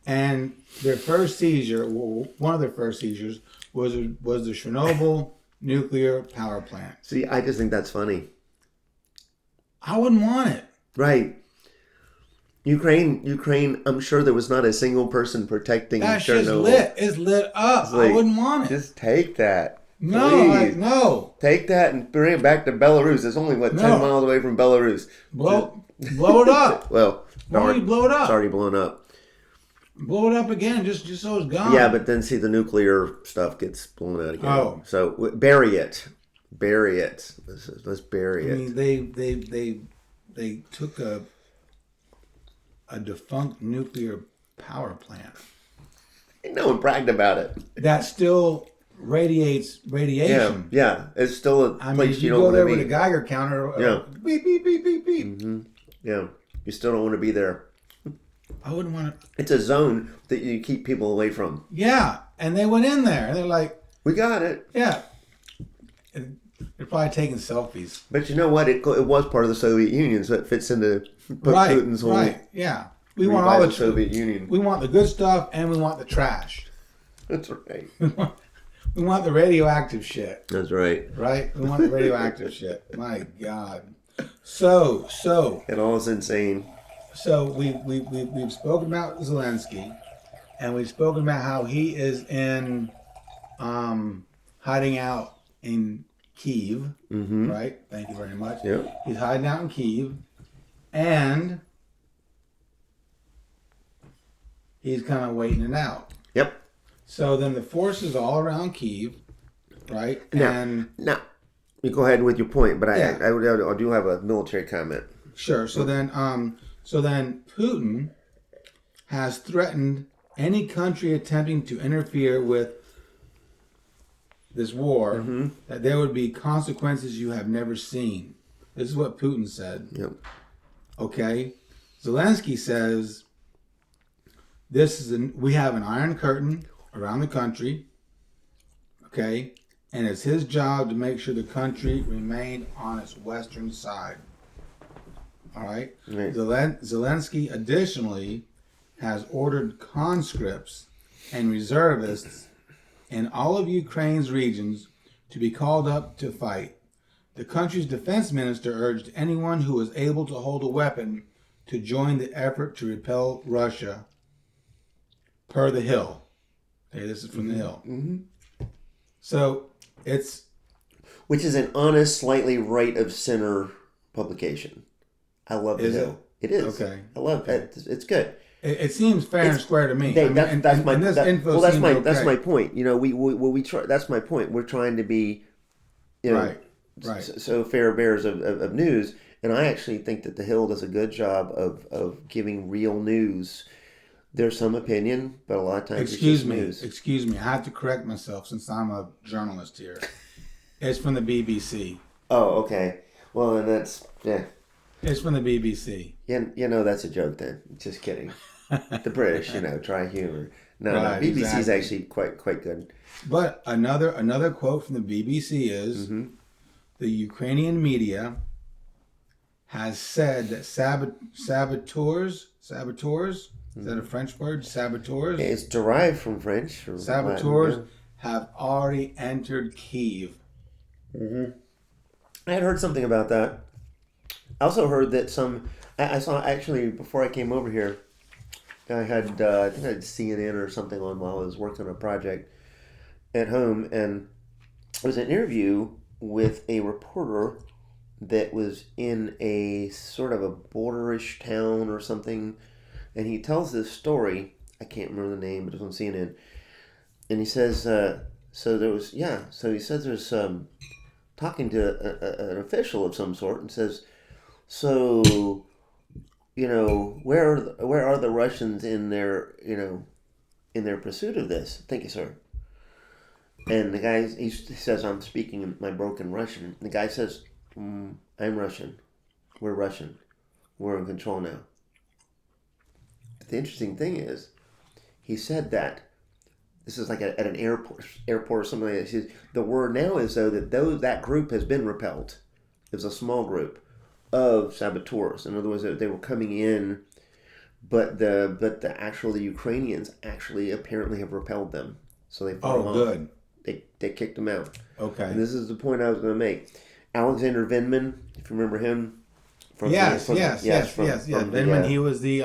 Speaker 3: And their first seizure, one of their first seizures, was the Chernobyl nuclear power plant.
Speaker 2: See, I just think that's funny.
Speaker 3: I wouldn't want it.
Speaker 2: Right. Ukraine, I'm sure there was not a single person protecting
Speaker 3: That
Speaker 2: Chernobyl.
Speaker 3: shit's lit. It's lit up.
Speaker 2: It's like,
Speaker 3: I wouldn't want it.
Speaker 2: Just take that.
Speaker 3: No, no.
Speaker 2: Take that and bring it back to Belarus. It's only, 10 miles away from Belarus.
Speaker 3: Blow it up.
Speaker 2: Well,
Speaker 3: Why don't you blow it up?
Speaker 2: It's already blown up.
Speaker 3: Blow it up again, just so it's gone.
Speaker 2: Yeah, but then see the nuclear stuff gets blown out again.
Speaker 3: Oh.
Speaker 2: So bury it. Bury it. Let's bury it.
Speaker 3: I mean, they took a defunct nuclear power plant.
Speaker 2: No one bragged about it.
Speaker 3: That still radiates radiation.
Speaker 2: Yeah. It's still a place you don't
Speaker 3: go
Speaker 2: want to
Speaker 3: there
Speaker 2: be.
Speaker 3: with a Geiger counter. Beep, beep, beep, beep, beep.
Speaker 2: Mm-hmm. Yeah. You still don't want to be there.
Speaker 3: I wouldn't want to.
Speaker 2: It's a zone that you keep people away from.
Speaker 3: Yeah. And they went in there. And they're like,
Speaker 2: we got it.
Speaker 3: Yeah. They're probably taking selfies.
Speaker 2: But you know what? It was part of the Soviet Union, so it fits into Putin's whole.
Speaker 3: Right. Yeah. We want all the
Speaker 2: Soviet Union.
Speaker 3: We want the good stuff and we want the trash.
Speaker 2: That's right.
Speaker 3: We want the radioactive shit.
Speaker 2: That's right.
Speaker 3: Right? We want the radioactive shit. My God. So.
Speaker 2: It all is insane.
Speaker 3: So we've spoken about Zelensky, and we've spoken about how he is in hiding out in Kyiv.
Speaker 2: Mm-hmm.
Speaker 3: Right? Thank you very much.
Speaker 2: Yep.
Speaker 3: He's hiding out in Kyiv, and he's kind of waiting it out.
Speaker 2: Yep.
Speaker 3: So then the forces all around Kyiv, right?
Speaker 2: Now, you go ahead with your point, but
Speaker 3: Yeah.
Speaker 2: I do have a military comment.
Speaker 3: Sure. So then Putin has threatened any country attempting to interfere with this war that there would be consequences you have never seen. This is what Putin said.
Speaker 2: Yep.
Speaker 3: Okay. Zelensky says we have an iron curtain around the country. Okay. And it's his job to make sure the country remained on its western side. All right. Zelensky additionally has ordered conscripts and reservists in all of Ukraine's regions to be called up to fight. The country's defense minister urged anyone who is able to hold a weapon to join the effort to repel Russia, per The Hill. Okay, this is from The Hill.
Speaker 2: Mm-hmm.
Speaker 3: So
Speaker 2: which is an honest, slightly right of center publication. I love The Hill. It is.
Speaker 3: Okay.
Speaker 2: I love it. It's good.
Speaker 3: It seems fair and square to me.
Speaker 2: That's my point. You know, we try. That's my point. We're trying to be,
Speaker 3: right.
Speaker 2: So fair bearers of news, and I actually think that The Hill does a good job of giving real news. There's some opinion, but a lot of times
Speaker 3: Excuse me. I have to correct myself since I'm a journalist here. It's from the BBC.
Speaker 2: Oh, okay. Well, then yeah.
Speaker 3: It's from the BBC.
Speaker 2: Yeah, that's a joke then. Just kidding. The British, try humor. No,
Speaker 3: Right,
Speaker 2: BBC is
Speaker 3: exactly.
Speaker 2: actually quite good.
Speaker 3: But another quote from the BBC is the Ukrainian media has said that saboteurs, is that a French word? Saboteurs?
Speaker 2: It's derived from French or
Speaker 3: Saboteurs
Speaker 2: Latin.
Speaker 3: have already entered Kyiv.
Speaker 2: I had heard something about that. I also heard that I saw actually before I came over here. I had I think I had CNN or something on while I was working on a project at home, and it was an interview with a reporter that was in a sort of a borderish town or something, and he tells this story. I can't remember the name, but it was on CNN, and he says, so he says there's talking to an official of some sort, and says, so where are the Russians in their in their pursuit of this? Thank you, sir. And the guy, he says, I'm speaking in my broken Russian. The guy says, I'm Russian. We're Russian. We're in control now. But the interesting thing is, he said that, this is like at an airport or something like that. He says, the word now is, though, that group has been repelled. It was a small group of saboteurs. In other words, they were coming in, but the Ukrainians actually apparently have repelled them. So they fought them
Speaker 3: good.
Speaker 2: off. They kicked them out.
Speaker 3: Okay.
Speaker 2: And this is the point I was going to make. Alexander Vindman, if you remember him.
Speaker 3: Yes. Vindman,
Speaker 2: he
Speaker 3: he was the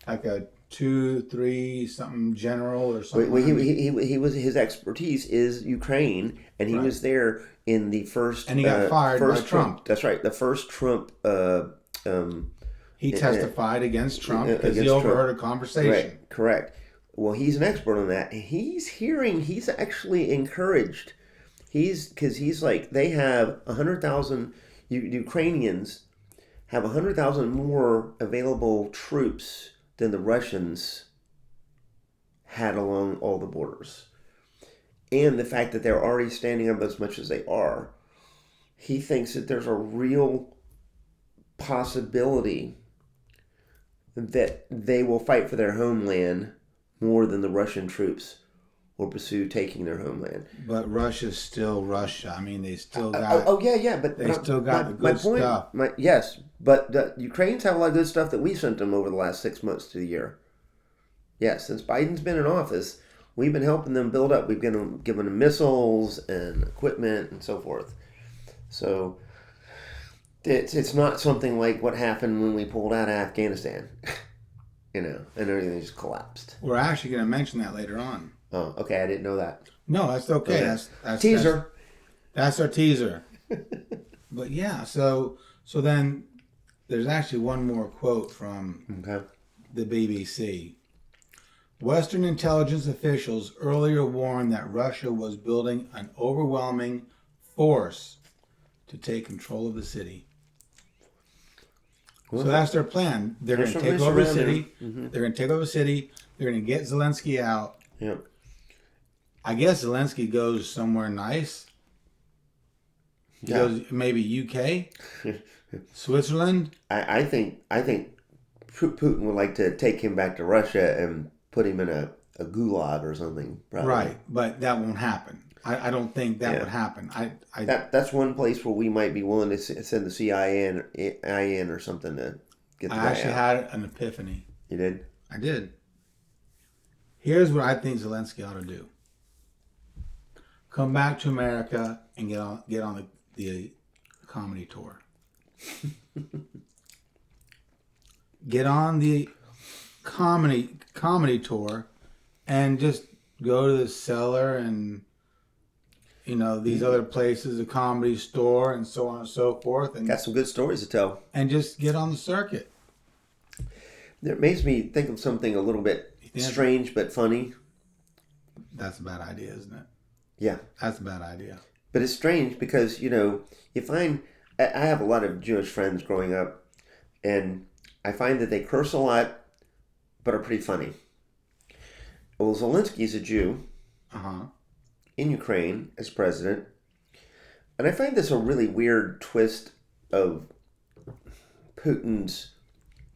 Speaker 3: like a 2-3 something general or something.
Speaker 2: Well, he was, his expertise is Ukraine, and he was there in the first.
Speaker 3: And he got fired by Trump.
Speaker 2: That's right. The first Trump.
Speaker 3: He testified against Trump because he overheard a conversation.
Speaker 2: Right. Correct. Well, he's an expert on that. He's actually encouraged. Because he's like, they have 100,000, Ukrainians have 100,000 more available troops than the Russians had along all the borders. And the fact that they're already standing up as much as they are, he thinks that there's a real possibility that they will fight for their homeland more than the Russian troops will pursue taking their homeland.
Speaker 3: But Russia's still Russia. I mean, they still got...
Speaker 2: but
Speaker 3: they still got the good stuff.
Speaker 2: Yes, but the Ukrainians have a lot of good stuff that we sent them over the last 6 months to a year. Yes, since Biden's been in office, we've been helping them build up. We've been giving them missiles and equipment and so forth. So it's not something like what happened when we pulled out of Afghanistan, and everything just collapsed.
Speaker 3: We're actually going to mention that later on.
Speaker 2: Oh, okay. I didn't know that.
Speaker 3: No, that's okay. That's
Speaker 2: teaser.
Speaker 3: That's our teaser. But yeah, so then there's actually one more quote from the BBC. Western intelligence officials earlier warned that Russia was building an overwhelming force to take control of the city. So that's their plan. They're going to take over the city. They're going to take over the city. They're going to get Zelensky out.
Speaker 2: Yep.
Speaker 3: I guess Zelensky goes somewhere nice. He goes maybe UK, Switzerland.
Speaker 2: I think Putin would like to take him back to Russia and put him in a gulag or something. Probably.
Speaker 3: Right, but that won't happen. I don't think that would happen.
Speaker 2: That's one place where we might be willing to send the CIA in or something to get the guy out.
Speaker 3: I actually had an epiphany.
Speaker 2: You did?
Speaker 3: I did. Here's what I think Zelensky ought to do. Come back to America and get on the comedy tour. Get on the comedy tour and just go to the Cellar and these other places, the Comedy Store and so on and so forth, and
Speaker 2: got some good stories to tell.
Speaker 3: And just get on the circuit.
Speaker 2: It makes me think of something a little bit strange but funny.
Speaker 3: That's a bad idea, isn't it?
Speaker 2: Yeah.
Speaker 3: That's a bad idea.
Speaker 2: But it's strange because, you find... I have a lot of Jewish friends growing up, and I find that they curse a lot, but are pretty funny. Well, Zelensky's a Jew in Ukraine as president, and I find this a really weird twist of Putin's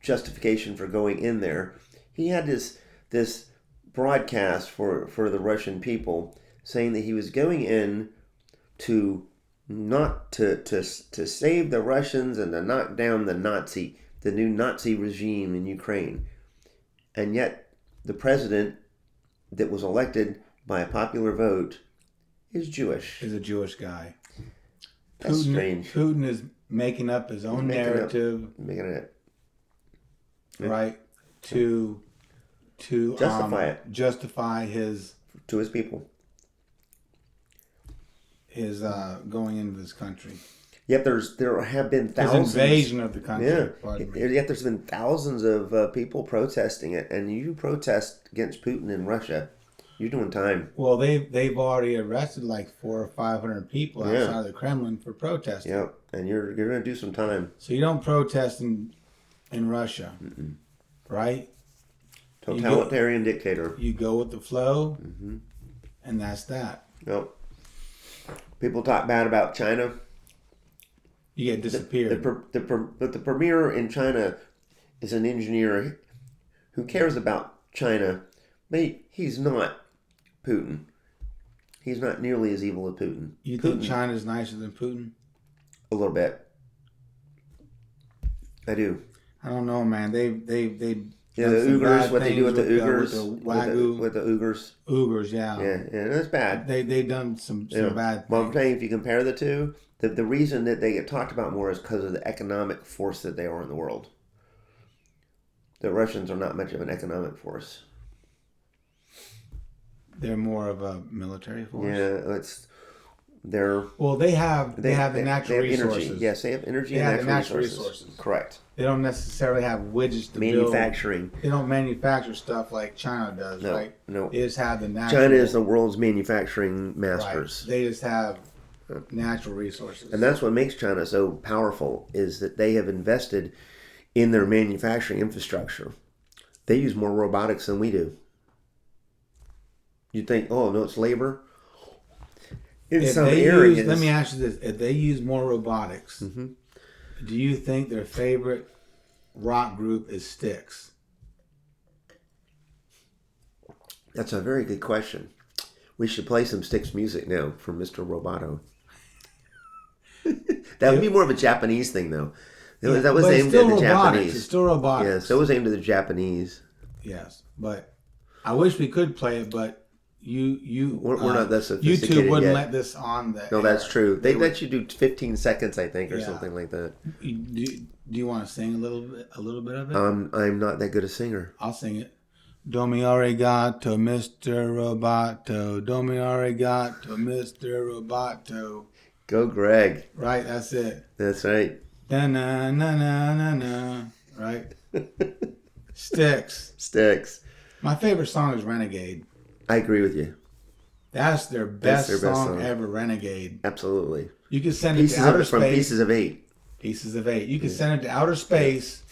Speaker 2: justification for going in there. He had this broadcast for the Russian people, saying that he was going in to not to save the Russians and to knock down the new Nazi regime in Ukraine. And yet the president that was elected by a popular vote is Jewish.
Speaker 3: Is a Jewish guy.
Speaker 2: That's strange.
Speaker 3: Putin is making up his own narrative,
Speaker 2: making it
Speaker 3: right, to justify his
Speaker 2: to his people.
Speaker 3: His going into this country.
Speaker 2: Yet there have been thousands.
Speaker 3: His invasion of the country.
Speaker 2: Yeah. Yet there's been thousands of people protesting it, and you protest against Putin in Russia, you're doing time.
Speaker 3: Well, they've already arrested like 400 or 500 people outside of the Kremlin for protesting.
Speaker 2: Yeah, and you're going to do some time.
Speaker 3: So you don't protest in Russia, right?
Speaker 2: Totalitarian dictator.
Speaker 3: You go with the flow, and that's that.
Speaker 2: Yep. People talk bad about China.
Speaker 3: You get disappeared.
Speaker 2: But the premier in China is an engineer who cares about China, but he's not Putin. He's not nearly as evil as Putin.
Speaker 3: You think China's nicer than Putin?
Speaker 2: A little bit. I do.
Speaker 3: I don't know, man. They
Speaker 2: yeah, the Uyghurs, what they do with the Uyghurs, with the Uyghurs.
Speaker 3: Uyghurs, yeah.
Speaker 2: Yeah, that's bad.
Speaker 3: They've done some bad things.
Speaker 2: Well, I'm telling you, if you compare the two, the reason that they get talked about more is because of the economic force that they are in the world. The Russians are not much of an economic force.
Speaker 3: They're more of a military force.
Speaker 2: Yeah,
Speaker 3: they have the natural resources.
Speaker 2: Energy. Yes, they have energy and natural resources. Correct.
Speaker 3: They don't necessarily have widgets to
Speaker 2: manufacturing.
Speaker 3: Build. They don't manufacture stuff like China does, right?
Speaker 2: No.
Speaker 3: They just have the natural.
Speaker 2: China is the world's manufacturing masters.
Speaker 3: Right. They just have natural resources.
Speaker 2: And that's what makes China so powerful, is that they have invested in their manufacturing infrastructure. They use more robotics than we do. You think, oh, no, it's labor? In some areas.
Speaker 3: Let me ask you this. If they use more robotics, do you think their favorite rock group is Styx?
Speaker 2: That's a very good question. We should play some Styx music now from Mr. Roboto. That would be more of a Japanese thing, though. That was aimed at the Japanese.
Speaker 3: It's still robotics.
Speaker 2: Yes, that was aimed at the Japanese.
Speaker 3: Yes, but I wish we could play it, but we're
Speaker 2: not that sophisticated
Speaker 3: YouTube wouldn't
Speaker 2: yet.
Speaker 3: let this on the
Speaker 2: No,
Speaker 3: air.
Speaker 2: that's true. They let you do 15 seconds, I think, or something like that.
Speaker 3: Do you want to sing a little bit of it?
Speaker 2: I'm not that good a singer.
Speaker 3: I'll sing it. Do mi arigato, Mr. Roboto. Do mi arigato, Mr. Roboto.
Speaker 2: Go, Greg.
Speaker 3: Right, that's it.
Speaker 2: That's right.
Speaker 3: Na na na na na na. Right. Styx. My favorite song is Renegade.
Speaker 2: I agree with you.
Speaker 3: That's their best song ever, Renegade.
Speaker 2: Absolutely.
Speaker 3: You can send it to outer space.
Speaker 2: From Pieces of Eight.
Speaker 3: Pieces of Eight. You can send it to outer space,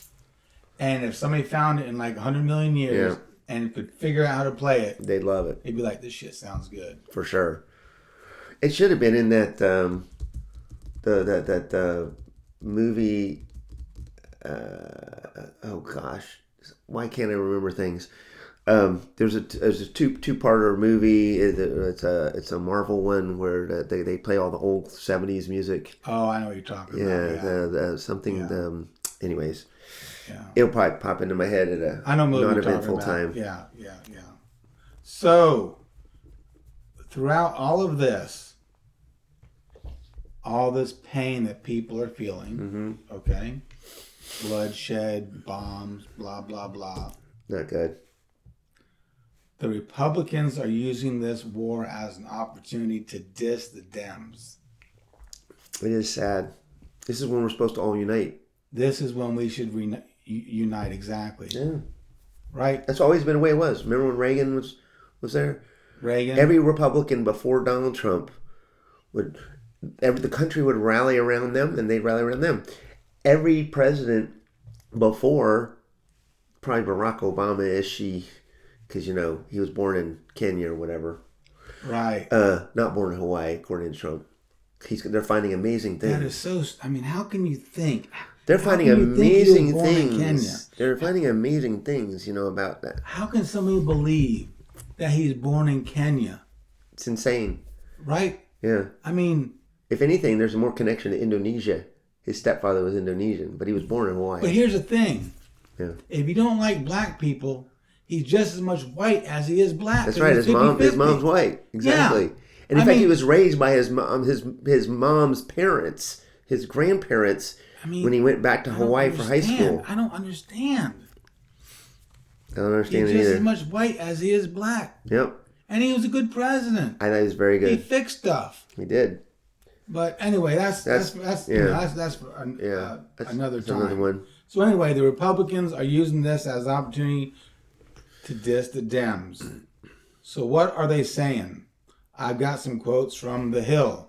Speaker 3: and if somebody found it in like 100 million years and could figure out how to play it,
Speaker 2: they'd love it.
Speaker 3: They'd be like, this shit sounds good.
Speaker 2: For sure. It should have been in that that movie. Oh gosh, why can't I remember things? There's a two-parter movie. It's a Marvel one where they play all the old 70s music.
Speaker 3: Oh, I know what you're talking about.
Speaker 2: Something. Anyways,
Speaker 3: yeah,
Speaker 2: it'll probably pop into my head at a non-eventful time.
Speaker 3: Yeah. So throughout all of this, all this pain that people are feeling, okay, bloodshed, bombs, blah blah blah.
Speaker 2: Not good.
Speaker 3: The Republicans are using this war as an opportunity to diss the Dems.
Speaker 2: It is sad. This is when we're supposed to all unite.
Speaker 3: This is when we should unite, exactly.
Speaker 2: Yeah.
Speaker 3: Right?
Speaker 2: That's always been the way it was. Remember when Reagan was there?
Speaker 3: Reagan?
Speaker 2: Every Republican before Donald Trump the country would rally around them, and they'd rally around them. Every president before, probably Barack Obama, because, he was born in Kenya or whatever.
Speaker 3: Right.
Speaker 2: Not born in Hawaii, according to Trump. They're finding amazing things.
Speaker 3: That is so... I mean, how can you think...
Speaker 2: They're finding amazing things. They're finding amazing things, about that.
Speaker 3: How can somebody believe that he's born in Kenya,
Speaker 2: It's insane.
Speaker 3: right?
Speaker 2: Yeah.
Speaker 3: I mean,
Speaker 2: If anything, there's more connection to Indonesia. His stepfather was Indonesian, but he was born in Hawaii.
Speaker 3: but here's the thing.
Speaker 2: Yeah.
Speaker 3: If you don't like black people, he's just as much white as he is black.
Speaker 2: That's right. His mom's white. Exactly.
Speaker 3: Yeah.
Speaker 2: And in fact, he was raised by his mom's parents, his grandparents, when he went back to Hawaii for high school.
Speaker 3: I don't understand.
Speaker 2: I don't understand
Speaker 3: He's
Speaker 2: it
Speaker 3: just
Speaker 2: either.
Speaker 3: as much white as he is black.
Speaker 2: Yep.
Speaker 3: And he was a good president.
Speaker 2: I thought he was very
Speaker 3: He
Speaker 2: good.
Speaker 3: fixed stuff.
Speaker 2: He did.
Speaker 3: But anyway, that's for another time.
Speaker 2: Another one.
Speaker 3: So anyway, the Republicans are using this as an opportunity to diss the Dems. So what are they saying? I've got some quotes from The Hill.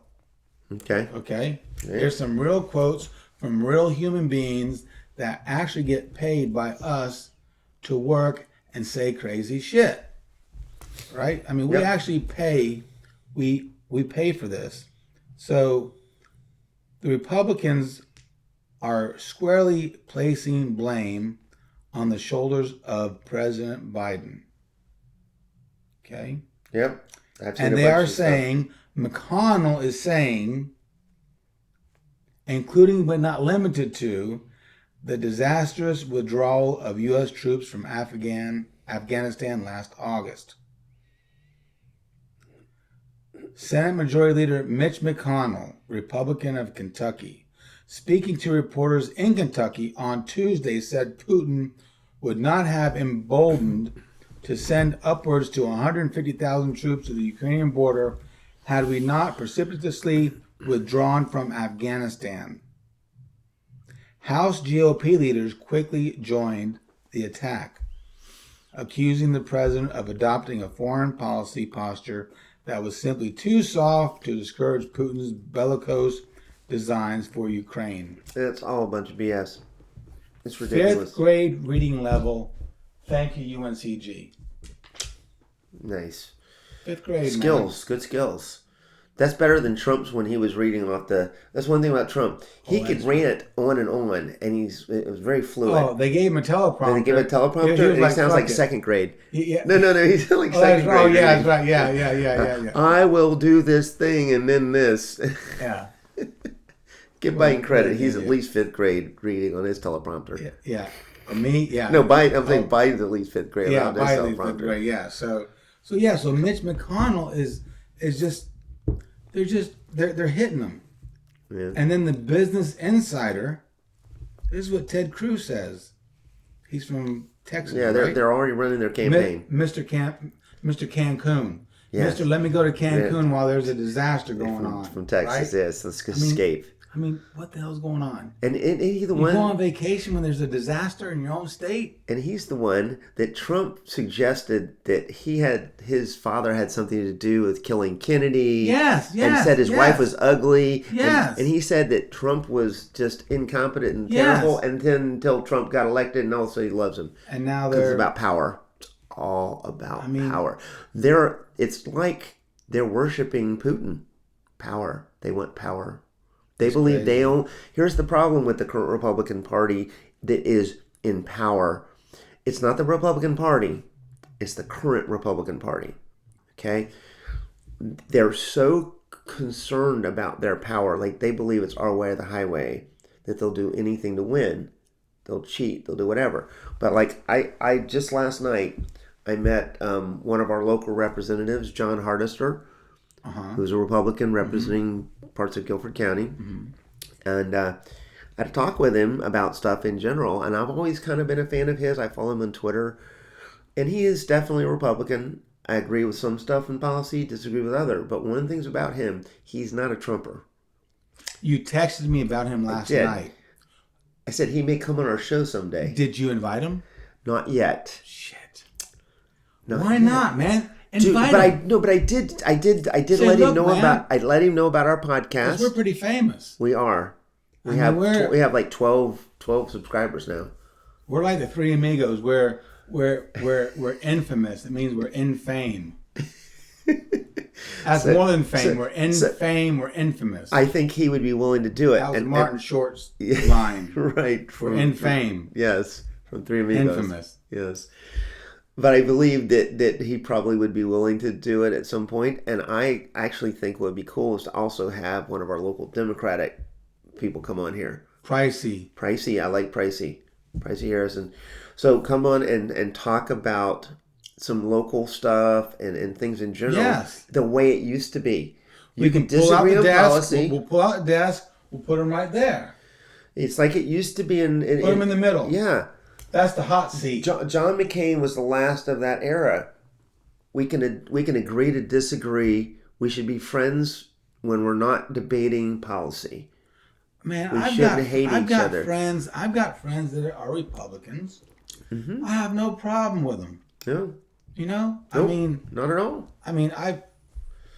Speaker 2: Okay.
Speaker 3: Okay?
Speaker 2: Yeah.
Speaker 3: There's some real quotes from real human beings that actually get paid by us to work and say crazy shit. Right? I mean, we actually pay, we pay for this. So the Republicans are squarely placing blame on the shoulders of President Biden. Okay?
Speaker 2: Yep.
Speaker 3: And they are saying, McConnell is saying, including but not limited to, the disastrous withdrawal of U.S. troops from Afghanistan last August. Senate Majority Leader Mitch McConnell, Republican of Kentucky, speaking to reporters in Kentucky on Tuesday, said Putin would not have emboldened to send upwards to 150,000 troops to the Ukrainian border had we not precipitously withdrawn from Afghanistan. House GOP leaders quickly joined the attack, accusing the president of adopting a foreign policy posture that was simply too soft to discourage Putin's bellicose designs for Ukraine.
Speaker 2: It's all a bunch of BS. It's ridiculous.
Speaker 3: 5th grade reading level. Thank you, UNCG.
Speaker 2: Nice.
Speaker 3: 5th grade.
Speaker 2: Skills. Good skills. That's better than Trump's when he was reading off the... That's one thing about Trump. He could rant on, and it was very fluid.
Speaker 3: Oh, they gave him a teleprompter.
Speaker 2: Did they give him a teleprompter? And he sounds like second grade.
Speaker 3: Yeah.
Speaker 2: No, he sounds like second grade.
Speaker 3: Oh, yeah, that's right. Yeah.
Speaker 2: I will do this thing and then this.
Speaker 3: Yeah.
Speaker 2: Give Biden credit. He's at least 5th grade reading on his teleprompter.
Speaker 3: Yeah. Me? Yeah.
Speaker 2: No, Biden. I'm saying Biden's at least 5th grade.
Speaker 3: Yeah,
Speaker 2: on his
Speaker 3: Biden's
Speaker 2: teleprompter.
Speaker 3: 5th grade. Yeah. So Mitch McConnell is just they're hitting them.
Speaker 2: Yeah.
Speaker 3: And then the Business Insider, this is what Ted Cruz says. He's from Texas.
Speaker 2: Yeah,
Speaker 3: right?
Speaker 2: they're already running their campaign.
Speaker 3: Mr. Cancun.
Speaker 2: Yes.
Speaker 3: Mr. Let me go to Cancun while there's a disaster going on.
Speaker 2: From Texas,
Speaker 3: right?
Speaker 2: yes. Let's escape.
Speaker 3: I mean, what the hell's going on?
Speaker 2: And he's the
Speaker 3: You
Speaker 2: one.
Speaker 3: go on vacation when there's a disaster in your own state?
Speaker 2: And he's the one that Trump suggested that his father had something to do with killing Kennedy.
Speaker 3: Yes.
Speaker 2: And said his wife was ugly.
Speaker 3: Yes.
Speaker 2: And he said that Trump was just incompetent and terrible. And then until Trump got elected, and also he loves him.
Speaker 3: And now
Speaker 2: it's about power. It's all about power. It's like they're worshiping Putin. Power. They want power. They believe they own... Here's the problem with the current Republican Party that is in power. It's not the Republican Party. It's the current Republican Party. Okay? They're so concerned about their power, like they believe it's our way or the highway, that they'll do anything to win. They'll cheat. They'll do whatever. But like I just last night, I met one of our local representatives, John Hardister, who's a Republican representing parts of Guilford County. And I had to talk with him about stuff in general. And I've always kind of been a fan of his. I follow him on Twitter. And he is definitely a Republican. I agree with some stuff in policy, disagree with other. But one of the things about him, he's not a Trumper.
Speaker 3: You texted me about him last night.
Speaker 2: I said he may come on our show someday.
Speaker 3: Did you invite him?
Speaker 2: Not yet.
Speaker 3: Shit.
Speaker 2: Why
Speaker 3: not, man?
Speaker 2: Dude, I did let him know about. I let him know about our podcast.
Speaker 3: We're pretty famous.
Speaker 2: We are. We have like 12 subscribers now.
Speaker 3: We're like the Three Amigos. We're infamous. It means we're in fame. That's more than fame. We're in fame. We're infamous.
Speaker 2: I think he would be willing to do it.
Speaker 3: That was Martin Short's line.
Speaker 2: Right.
Speaker 3: We're in fame.
Speaker 2: Yes. From Three Amigos.
Speaker 3: Infamous.
Speaker 2: Yes. But I believe that he probably would be willing to do it at some point. And I actually think what would be cool is to also have one of our local Democratic people come on here.
Speaker 3: Pricey.
Speaker 2: I like Pricey Harrison. So come on and talk about some local stuff and things in general.
Speaker 3: Yes.
Speaker 2: The way it used to be.
Speaker 3: We can pull out the desk. We'll pull out the desk. We'll put him right there.
Speaker 2: It's like it used to be in
Speaker 3: put him in the middle.
Speaker 2: Yeah.
Speaker 3: That's the hot seat.
Speaker 2: John McCain was the last of that era. We can agree to disagree. We should be friends when we're not debating policy.
Speaker 3: Man,
Speaker 2: I've got
Speaker 3: friends that are Republicans. Mm-hmm. I have no problem with them.
Speaker 2: No.
Speaker 3: You know?
Speaker 2: Nope,
Speaker 3: I mean...
Speaker 2: Not at all.
Speaker 3: I mean,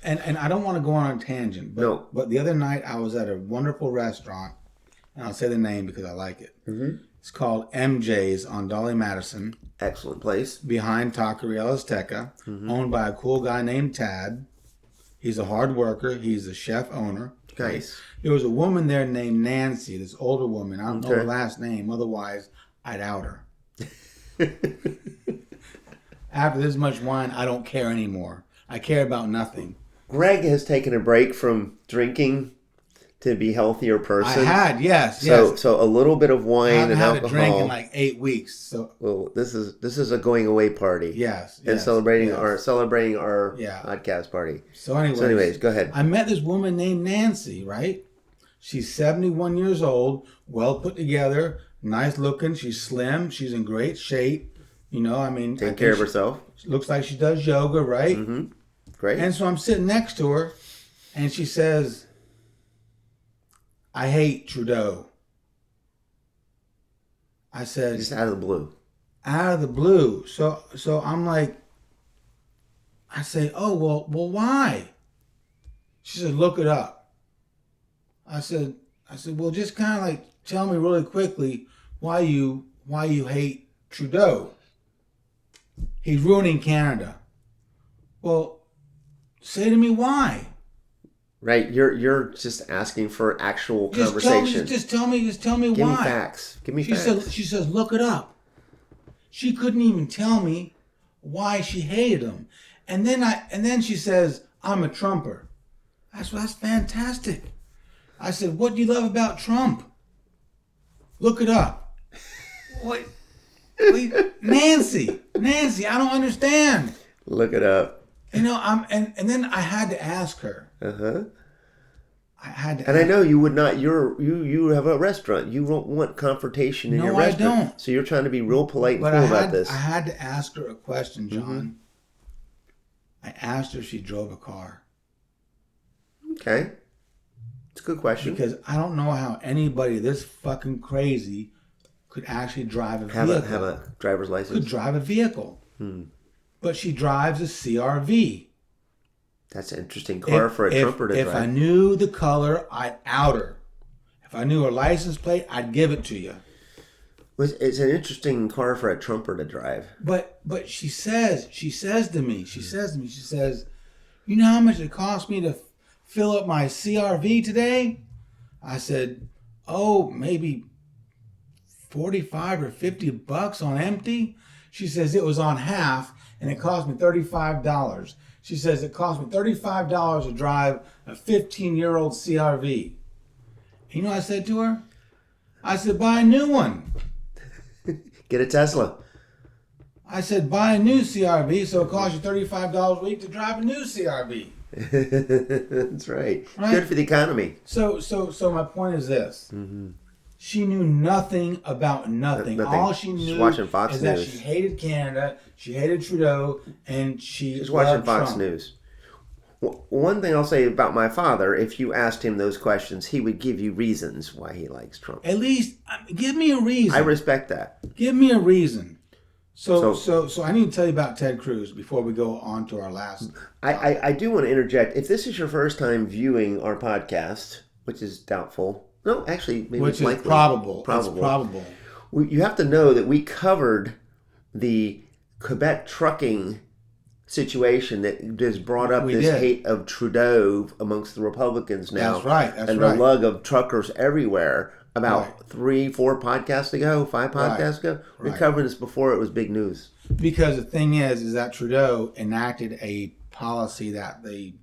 Speaker 3: And I don't want to go on a tangent, but the other night I was at a wonderful restaurant, and I'll say the name because I like it. Mm-hmm. It's called MJ's on Dolly Madison.
Speaker 2: Excellent place.
Speaker 3: Behind Taqueria Azteca, owned by a cool guy named Tad. He's a hard worker. He's a chef owner.
Speaker 2: Nice.
Speaker 3: There was a woman there named Nancy, this older woman. I don't know her last name. Otherwise, I'd out her. After this much wine, I don't care anymore. I care about nothing.
Speaker 2: Greg has taken a break from drinking to be a healthier person.
Speaker 3: I had, yes.
Speaker 2: So a little bit of wine and alcohol.
Speaker 3: I haven't had a drink in like 8 weeks. So
Speaker 2: well, this is a going away party.
Speaker 3: Yes.
Speaker 2: And celebrating our podcast party.
Speaker 3: So anyways,
Speaker 2: go ahead.
Speaker 3: I met this woman named Nancy, right? She's 71 years old, well put together, nice looking. She's slim. She's in great shape. You know, I mean,
Speaker 2: taking care of herself.
Speaker 3: Looks like she does yoga, right?
Speaker 2: Mm-hmm. Great.
Speaker 3: And so I'm sitting next to her, and she says, "I hate Trudeau." I said,
Speaker 2: just out of the blue.
Speaker 3: Out of the blue. So I'm like, I say, "Oh well, why?" She said, "Look it up." I said, well, just kind of like tell me really quickly why you hate Trudeau. He's ruining Canada. Well, say to me why.
Speaker 2: Right, you're just asking for actual conversation.
Speaker 3: Just tell me why.
Speaker 2: Give me facts.
Speaker 3: She says, look it up. She couldn't even tell me why she hated him. And then she says, I'm a Trumper. That's fantastic. I said, what do you love about Trump? Look it up. What? Nancy, I don't understand.
Speaker 2: Look it up.
Speaker 3: You know, and then I had to ask her.
Speaker 2: Uh-huh.
Speaker 3: I
Speaker 2: know you would not. You have a restaurant. You don't want confrontation in your restaurant.
Speaker 3: No, I don't.
Speaker 2: So you're trying to be real polite and cool about this.
Speaker 3: I had to ask her a question, John. I asked her if she drove a car.
Speaker 2: Okay, it's a good question.
Speaker 3: Because I don't know how anybody this fucking crazy could actually drive a vehicle.
Speaker 2: Have a driver's license.
Speaker 3: Could drive a vehicle. But she drives a CRV.
Speaker 2: That's an interesting car for a Trumper to drive.
Speaker 3: If I knew the color, I'd out her. If I knew her license plate, I'd give it to you.
Speaker 2: It's an interesting car for a Trumper to drive.
Speaker 3: But she says to me, you know how much it cost me to fill up my CRV today? I said, oh, maybe 45 or $50 on empty. She says it was on half and it cost me $35. She says it cost me $35 to drive a 15-year-old CRV. You know what I said to her? I said, buy a new one.
Speaker 2: Get a Tesla.
Speaker 3: I said, buy a new CRV so it costs you $35 a week to drive a new CRV.
Speaker 2: That's right. Good for the economy.
Speaker 3: So my point is this. She knew nothing about nothing. All she knew
Speaker 2: watching Fox
Speaker 3: is
Speaker 2: News.
Speaker 3: that she hated Canada, she hated Trudeau, and she's
Speaker 2: watching Fox
Speaker 3: Trump.
Speaker 2: News. One thing I'll say about my father, if you asked him those questions, he would give you reasons why he likes Trump.
Speaker 3: At least, give me a reason.
Speaker 2: I respect that.
Speaker 3: Give me a reason. So I need to tell you about Ted Cruz before we go on to our last.
Speaker 2: I do want to interject. If this is your first time viewing our podcast, which is doubtful. No, actually, maybe
Speaker 3: which
Speaker 2: it's
Speaker 3: is
Speaker 2: likely.
Speaker 3: Probable.
Speaker 2: It's
Speaker 3: probable.
Speaker 2: You have to know that we covered the Quebec trucking situation that has brought up hate of Trudeau amongst the Republicans now.
Speaker 3: That's right.
Speaker 2: The lug of truckers everywhere. about 3-4 podcasts ago, 5 podcasts ago. We covered this before it was big news.
Speaker 3: Because the thing is that Trudeau enacted a policy that they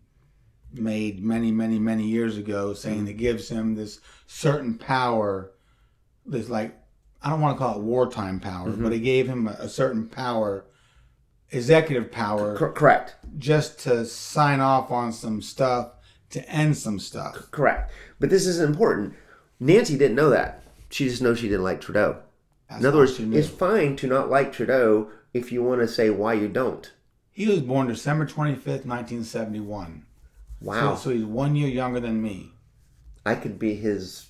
Speaker 3: made many, many, many years ago, saying that gives him this certain power, this like, I don't want to call it wartime power, but it gave him a certain power, executive power.
Speaker 2: Correct.
Speaker 3: Just to sign off on some stuff, to end some stuff.
Speaker 2: Correct. But this is important. Nancy didn't know that. She just knows she didn't like Trudeau. In other words, it's fine to not like Trudeau if you want to say why you don't.
Speaker 3: He was born December 25th, 1971.
Speaker 2: Wow.
Speaker 3: So he's 1 year younger than me.
Speaker 2: I could be his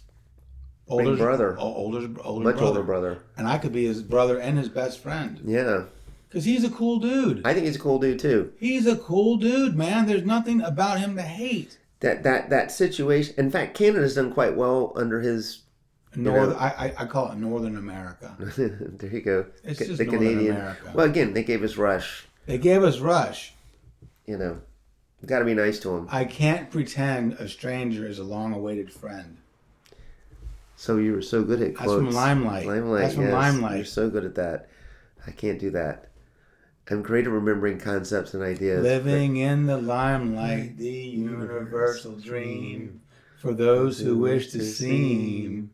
Speaker 2: big brother. Much older brother.
Speaker 3: And I could be his brother and his best friend.
Speaker 2: Yeah.
Speaker 3: Because he's a cool dude.
Speaker 2: I think he's a cool dude too.
Speaker 3: He's a cool dude, man. There's nothing about him to hate.
Speaker 2: That situation. In fact, Canada's done quite well under his.
Speaker 3: I call it Northern America.
Speaker 2: There you go.
Speaker 3: It's just
Speaker 2: the
Speaker 3: Northern
Speaker 2: Canadian.
Speaker 3: America.
Speaker 2: Well, again, they gave us Rush.
Speaker 3: They gave us Rush.
Speaker 2: You know, got to be nice to him.
Speaker 3: I can't pretend a stranger is a long-awaited friend.
Speaker 2: So you were so good at quotes.
Speaker 3: That's from Limelight. That's from Limelight.
Speaker 2: You're so good at that. I can't do that. I'm great at remembering concepts and ideas.
Speaker 3: Living in the limelight, the universal dream, for those who wish to seem.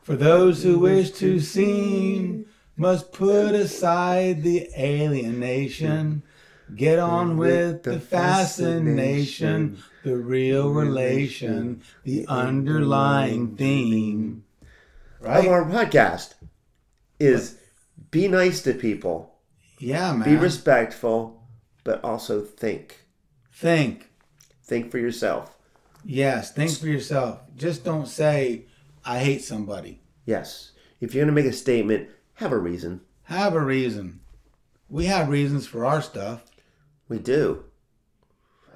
Speaker 3: For those who wish to seem, must put aside the alienation. Get on with the fascination, the real relation, the underlying theme. Right?
Speaker 2: Of our podcast is be nice to people.
Speaker 3: Yeah, man.
Speaker 2: Be respectful, but also think.
Speaker 3: Think.
Speaker 2: Think for yourself.
Speaker 3: Yes, think for yourself. Just don't say, I hate somebody.
Speaker 2: Yes. If you're going to make a statement, have a reason.
Speaker 3: Have a reason. We have reasons for our stuff.
Speaker 2: We do.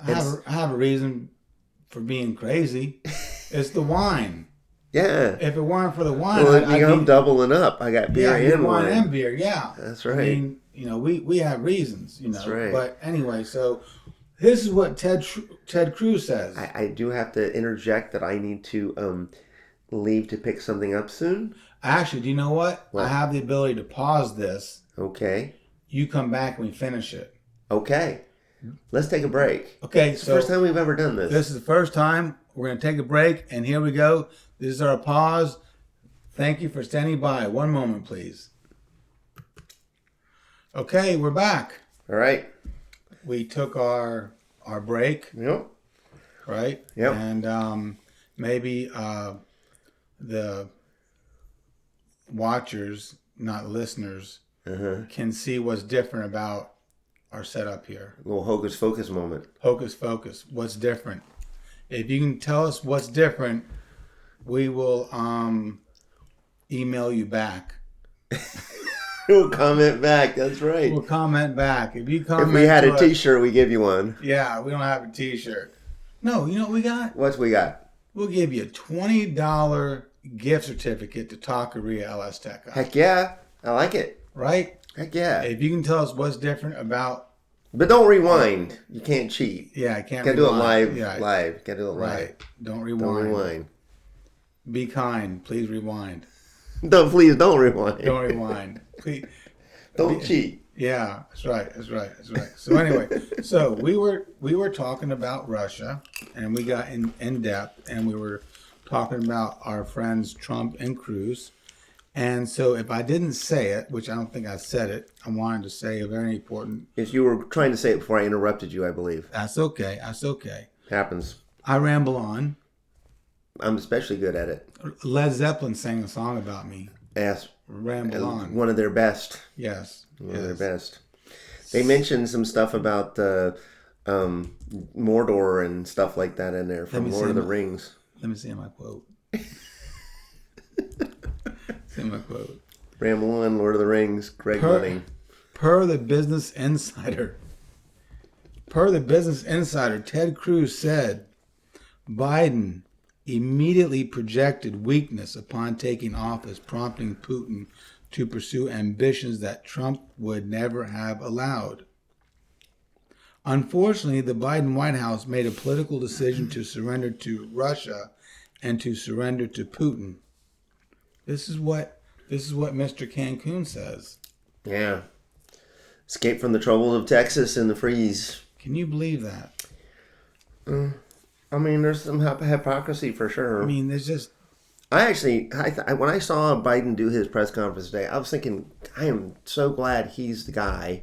Speaker 3: I have a reason for being crazy. It's the wine.
Speaker 2: Yeah.
Speaker 3: If it weren't for the wine,
Speaker 2: well, I'm doubling up. I got beer and wine.
Speaker 3: And beer, yeah.
Speaker 2: That's right.
Speaker 3: I mean, we have reasons,
Speaker 2: That's right.
Speaker 3: But anyway, so this is what Ted Cruz says.
Speaker 2: I do have to interject that I need to leave to pick something up soon.
Speaker 3: Actually, do you know what? I have the ability to pause this.
Speaker 2: Okay.
Speaker 3: You come back and we finish it.
Speaker 2: Okay. Let's take a break.
Speaker 3: Okay,
Speaker 2: it's the first time we've ever done this.
Speaker 3: This is the first time. We're going to take a break, and here we go. This is our pause. Thank you for standing by. One moment, please. Okay, we're back.
Speaker 2: All right.
Speaker 3: We took our break.
Speaker 2: Yep.
Speaker 3: Right?
Speaker 2: Yep.
Speaker 3: And maybe the watchers, not listeners, can see what's different about our setup here.
Speaker 2: A little hocus pocus moment.
Speaker 3: Hocus pocus. What's different? If you can tell us what's different, we will email you back.
Speaker 2: We'll comment back. That's right.
Speaker 3: We'll comment back. If you comment,
Speaker 2: if we had a T-shirt, we give you one.
Speaker 3: Yeah, we don't have a T-shirt. No, you know what we got?
Speaker 2: What's we got?
Speaker 3: We'll give you a $20 gift certificate to Taqueria LS Tech.
Speaker 2: Heck yeah, I like it.
Speaker 3: Right?
Speaker 2: Heck yeah.
Speaker 3: If you can tell us what's different about.
Speaker 2: But don't rewind. You can't cheat.
Speaker 3: Yeah, I can't.
Speaker 2: Gotta do it live. Yeah. Live. Gotta do it live.
Speaker 3: Right. Don't rewind.
Speaker 2: Don't rewind.
Speaker 3: Be kind. Please rewind.
Speaker 2: Please don't rewind.
Speaker 3: Don't rewind. Please.
Speaker 2: Don't cheat.
Speaker 3: Yeah, that's right. That's right. That's right. So anyway, so we were talking about Russia, and we got in depth, and we were talking about our friends Trump and Cruz. And so if I didn't say it, which I don't think I said it, I wanted to say a very important...
Speaker 2: If you were trying to say it before I interrupted you, I believe.
Speaker 3: That's okay. That's okay.
Speaker 2: Happens.
Speaker 3: I ramble on.
Speaker 2: I'm especially good at it.
Speaker 3: Led Zeppelin sang a song about me.
Speaker 2: Yes.
Speaker 3: Ramble on.
Speaker 2: One of their best.
Speaker 3: Yes.
Speaker 2: One of their best. They mentioned some stuff about Mordor and stuff like that in there from Lord of the Rings.
Speaker 3: Let me see my quote. See my quote.
Speaker 2: Ramble on, Lord of the Rings, Greg Money.
Speaker 3: Per the Business Insider, Ted Cruz said Biden immediately projected weakness upon taking office, prompting Putin to pursue ambitions that Trump would never have allowed. Unfortunately, the Biden White House made a political decision to surrender to Russia and to surrender to Putin. This is what Mr. Cancun says.
Speaker 2: Yeah. Escape from the troubles of Texas and the freeze.
Speaker 3: Can you believe that?
Speaker 2: I mean, there's some hypocrisy for sure.
Speaker 3: I mean, there's just...
Speaker 2: When I saw Biden do his press conference today, I was thinking, I am so glad he's the guy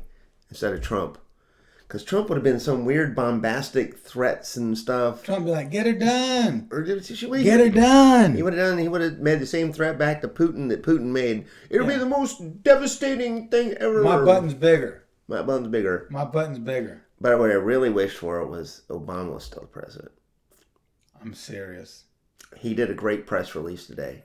Speaker 2: instead of Trump. Because Trump would have been some weird bombastic threats and stuff.
Speaker 3: Trump would be like, get her done.
Speaker 2: Or
Speaker 3: Get her done.
Speaker 2: He would have made the same threat back to Putin that Putin made. It'll be the most devastating thing ever.
Speaker 3: My button's bigger.
Speaker 2: My button's bigger.
Speaker 3: My button's bigger.
Speaker 2: But what I really wished for was Obama was still president.
Speaker 3: I'm serious.
Speaker 2: He did a great press release today.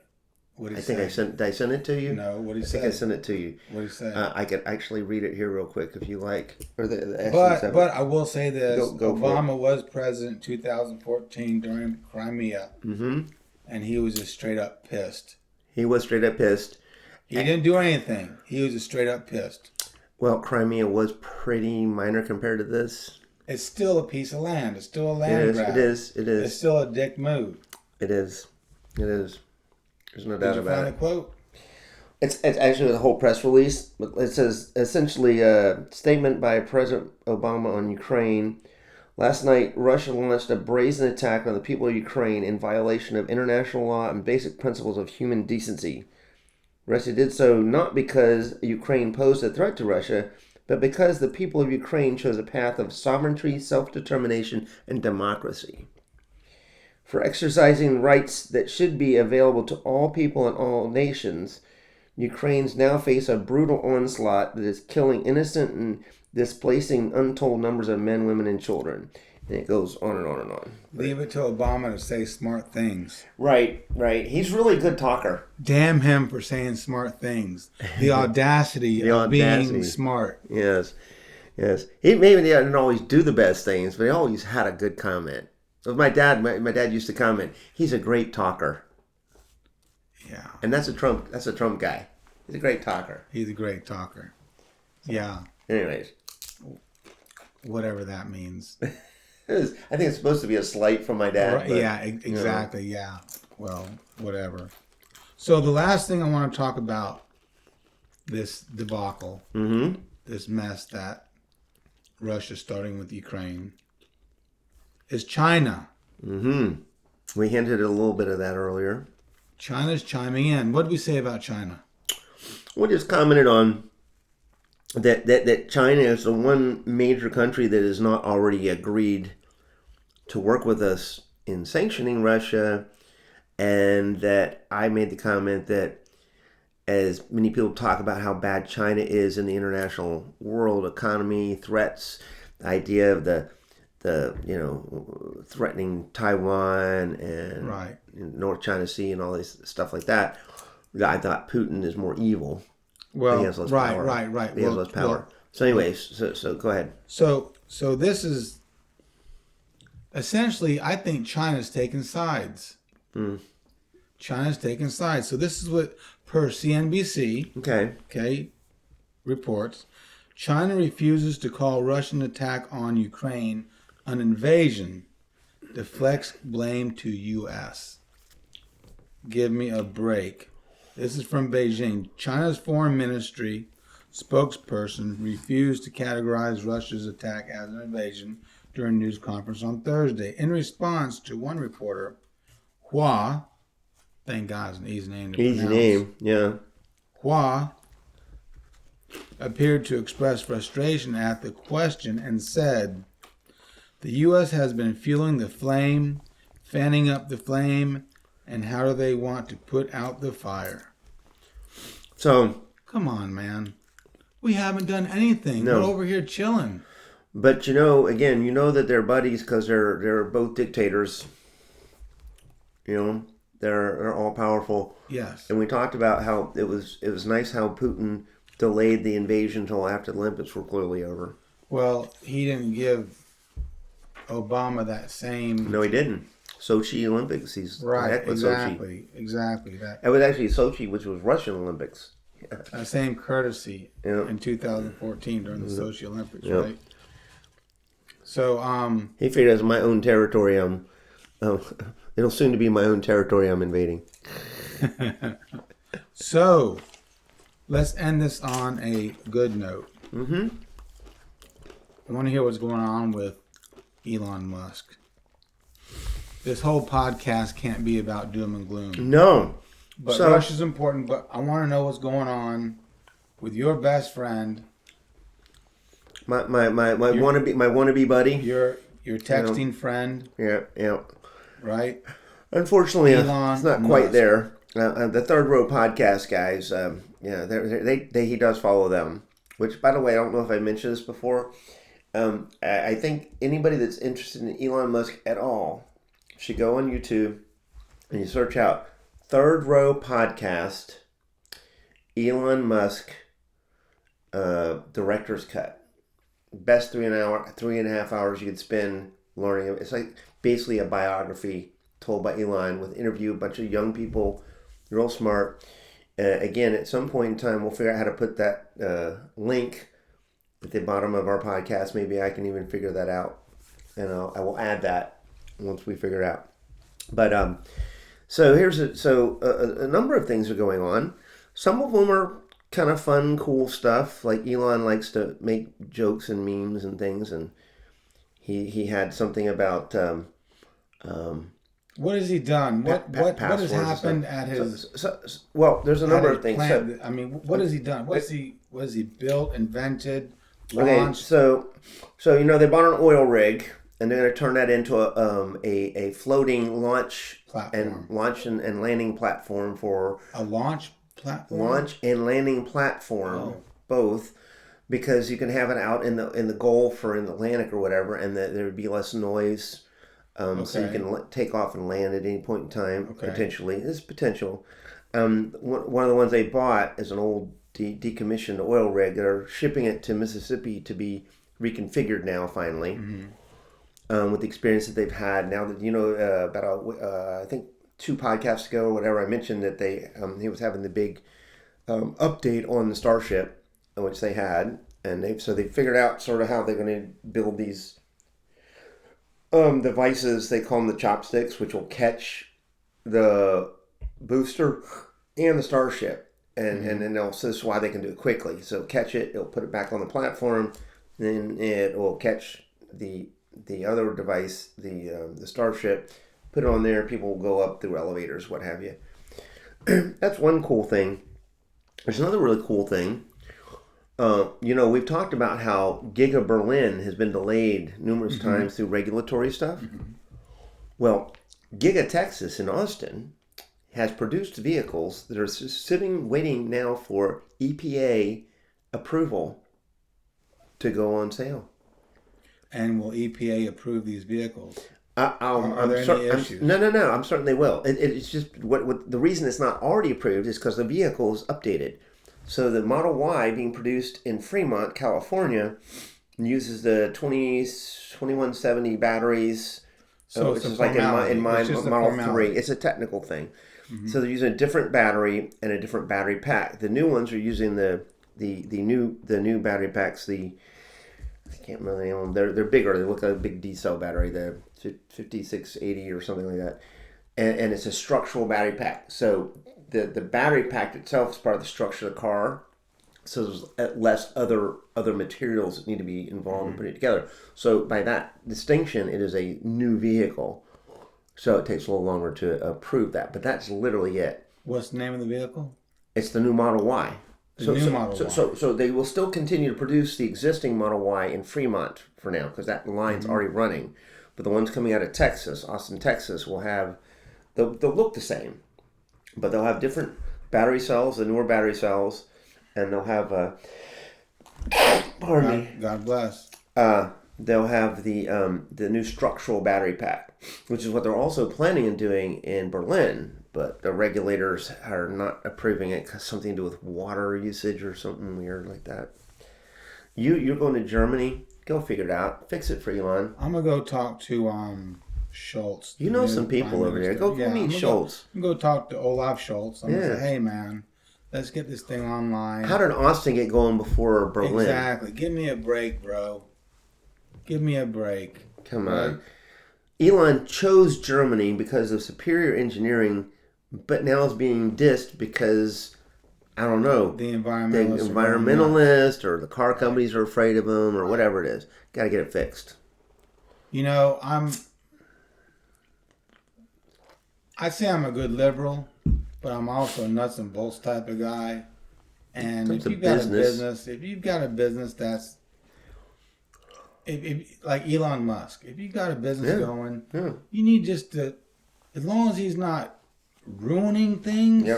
Speaker 3: What did he
Speaker 2: say? Did I send it to you?
Speaker 3: No, what did he say?
Speaker 2: I think I sent it to you.
Speaker 3: What did he say?
Speaker 2: I could actually read it here real quick if you like. Or
Speaker 3: but I will say this.
Speaker 2: Go
Speaker 3: Obama was president in 2014 during Crimea.
Speaker 2: Mm-hmm.
Speaker 3: And he was just straight up pissed.
Speaker 2: He was straight up pissed.
Speaker 3: He didn't do anything. He was just straight up pissed.
Speaker 2: Well, Crimea was pretty minor compared to this.
Speaker 3: It's still a piece of land. It's still a land grab.
Speaker 2: It is.
Speaker 3: It's still a dick move.
Speaker 2: It is. There's no doubt about it.
Speaker 3: Did you find a quote?
Speaker 2: It's actually the whole press release. But it says, essentially, a statement by President Obama on Ukraine. Last night, Russia launched a brazen attack on the people of Ukraine in violation of international law and basic principles of human decency. Russia did so not because Ukraine posed a threat to Russia, but because the people of Ukraine chose a path of sovereignty, self-determination, and democracy. For exercising rights that should be available to all people and all nations, Ukrainians now face a brutal onslaught that is killing innocent and displacing untold numbers of men, women, and children. And it goes on and on and on.
Speaker 3: Leave it to Obama to say smart things.
Speaker 2: Right. He's really a good talker.
Speaker 3: Damn him for saying smart things. The audacity of being smart.
Speaker 2: Yes. He maybe didn't always do the best things, but he always had a good comment. My dad used to comment, he's a great talker.
Speaker 3: Yeah.
Speaker 2: And that's a Trump guy. He's a great talker.
Speaker 3: He's a great talker. Yeah.
Speaker 2: Anyways.
Speaker 3: Whatever that means.
Speaker 2: I think it's supposed to be a slight from my dad.
Speaker 3: Right, yeah, exactly. You know. Yeah. Well, whatever. So the last thing I want to talk about, this debacle, this mess that Russia's starting with Ukraine, is China.
Speaker 2: We hinted at a little bit of that earlier.
Speaker 3: China's chiming in. What did we say about China?
Speaker 2: We just commented on that China is the one major country that has not already agreed to work with us in sanctioning Russia, and that I made the comment that as many people talk about how bad China is in the international world economy, threats, the idea of the threatening Taiwan and North China Sea and all this stuff like that, I thought Putin is more evil.
Speaker 3: Well,
Speaker 2: he has less power.
Speaker 3: Right.
Speaker 2: He has less power. So anyways, so go ahead.
Speaker 3: So this is essentially, I think China's taking sides. China's taking sides. So this is what, per CNBC, okay, reports, China refuses to call Russian attack on Ukraine an invasion, deflects blame to U.S. Give me a break. This is from Beijing. China's foreign ministry spokesperson refused to categorize Russia's attack as an invasion during a news conference on Thursday. In response to one reporter, Hua, thank God it's an easy name to pronounce.
Speaker 2: Easy name, yeah.
Speaker 3: Hua appeared to express frustration at the question and said, the U.S. has been fueling the flame, fanning up the flame, and how do they want to put out the fire?
Speaker 2: So,
Speaker 3: come on, man. We haven't done anything.
Speaker 2: No.
Speaker 3: We're over here chilling.
Speaker 2: But again, that they're buddies because they're both dictators. They're all powerful.
Speaker 3: Yes.
Speaker 2: And we talked about how it was nice how Putin delayed the invasion until after the Olympics were clearly over.
Speaker 3: Well, he didn't give Obama that same...
Speaker 2: No, he didn't. Sochi Olympics. He's
Speaker 3: right,
Speaker 2: Sochi.
Speaker 3: Exactly.
Speaker 2: It was actually Sochi, which was Russian Olympics.
Speaker 3: That same courtely in 2014 during the Sochi Olympics, right? So,
Speaker 2: he figured as my own territory, it'll soon to be my own territory I'm invading.
Speaker 3: So, let's end this on a good note.
Speaker 2: Mm-hmm.
Speaker 3: I want to hear what's going on with Elon Musk. This whole podcast can't be about doom and gloom.
Speaker 2: No.
Speaker 3: But Russia's important, but I want to know what's going on with your best friend.
Speaker 2: My wannabe buddy.
Speaker 3: Your texting friend.
Speaker 2: Yeah.
Speaker 3: Right?
Speaker 2: Unfortunately,
Speaker 3: Elon
Speaker 2: it's not
Speaker 3: Musk.
Speaker 2: quite there. The Third Row podcast guys, he does follow them. Which, by the way, I don't know if I mentioned this before. I think anybody that's interested in Elon Musk at all should go on YouTube and you search out Third Row Podcast, Elon Musk, Director's Cut. Best 3.5 hours you could spend learning. It's like basically a biography told by Elon with interview a bunch of young people, real smart. Again, at some point in time, we'll figure out how to put that link at the bottom of our podcast. Maybe I can even figure that out, and I will add that once we figure it out. But so here's a number of things are going on. Some of them are kind of fun, cool stuff. Like Elon likes to make jokes and memes and things, and he had something about
Speaker 3: what has he done? What has happened at his?
Speaker 2: Well, there's a number of things.
Speaker 3: I mean, what has he done? What has he built, invented, launched?
Speaker 2: Okay, so they bought an oil rig, and they're going to turn that into a floating launch
Speaker 3: platform.
Speaker 2: and landing platform for
Speaker 3: a launch platform.
Speaker 2: Launch and landing platform, both, because you can have it out in the Gulf or in the Atlantic or whatever, and there would be less noise. So you can take off and land at any point in time, potentially. There's potential. One of the ones they bought is an old decommissioned oil rig. They're shipping it to Mississippi to be reconfigured now, finally, with the experience that they've had. Now that, about, I think, 2 podcasts ago or whatever, I mentioned that he was having the big update on the Starship, which they had. And they figured out sort of how they're going to build these devices. They call them the chopsticks, which will catch the booster and the Starship, and then this is why they can do it quickly. So catch it, it'll put it back on the platform, then it will catch the other device, the Starship, put it on there. People will go up through elevators, what have you. That's one cool thing. There's another really cool thing. We've talked about how Giga Berlin has been delayed numerous times through regulatory stuff. Well, Giga Texas in Austin has produced vehicles that are waiting now for EPA approval to go on sale.
Speaker 3: And will EPA approve these vehicles?
Speaker 2: Are there any issues? No. I'm certain they will. It's just what the reason it's not already approved is because the vehicle is updated. So the Model Y being produced in Fremont, California, uses the 2170 batteries, which is like in my Model 3. It's a technical thing. So they're using a different battery and a different battery pack. The new ones are using the new battery packs. I can't remember the name of them. They're bigger. They look like a big D cell battery. The 5680 or something like that, and it's a structural battery pack. So the battery pack itself is part of the structure of the car. So there's less other materials that need to be involved in putting it together. So by that distinction, it is a new vehicle. So it takes a little longer to approve that, but that's literally it.
Speaker 3: What's the name of the vehicle?
Speaker 2: It's the new Model Y.
Speaker 3: Model Y.
Speaker 2: So they will still continue to produce the existing Model Y in Fremont for now, because that line's already running. But the ones coming out of Texas, Austin, Texas, they'll look the same, but they'll have different battery cells, the newer battery cells, and they'll have pardon me.
Speaker 3: God bless.
Speaker 2: They'll have the new structural battery pack, which is what they're also planning on doing in Berlin. But the regulators are not approving it because something to do with water usage or something weird like that. You're going to Germany. Go figure it out. Fix it for Elon.
Speaker 3: I'm gonna go talk to Schultz.
Speaker 2: You know some people over there. Go meet Schultz.
Speaker 3: I'm gonna go talk to Olaf Schultz. I'm gonna say, hey man, let's get this thing online.
Speaker 2: How did Austin get going before Berlin?
Speaker 3: Exactly. Give me a break, bro. Give me a break.
Speaker 2: Come on. Elon chose Germany because of superior engineering but now it's being dissed because, I don't know,
Speaker 3: The
Speaker 2: the
Speaker 3: environmentalists.
Speaker 2: environmentalists or the car companies are afraid of them or whatever it is. Got to get it fixed.
Speaker 3: You know, I'd say I'm a good liberal, but I'm also a nuts and bolts type of guy. And
Speaker 2: It's
Speaker 3: if you've got a business that's, like Elon Musk, if you've got a business going, you need just to, as long as he's not ruining things,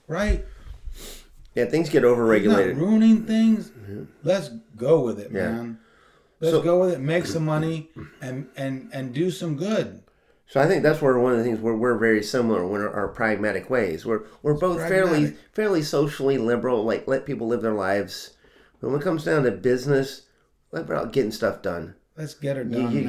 Speaker 3: right?
Speaker 2: Yeah, things get
Speaker 3: He's
Speaker 2: overregulated.
Speaker 3: not ruining things. Let's go with it, man. Let's go with it, make some money, and do some good.
Speaker 2: So I think that's where one of the things where we're very similar. We're our pragmatic ways. We're both fairly socially liberal. Like, let people live their lives. But when it comes down to business, what about getting stuff done?
Speaker 3: Let's get her done, man.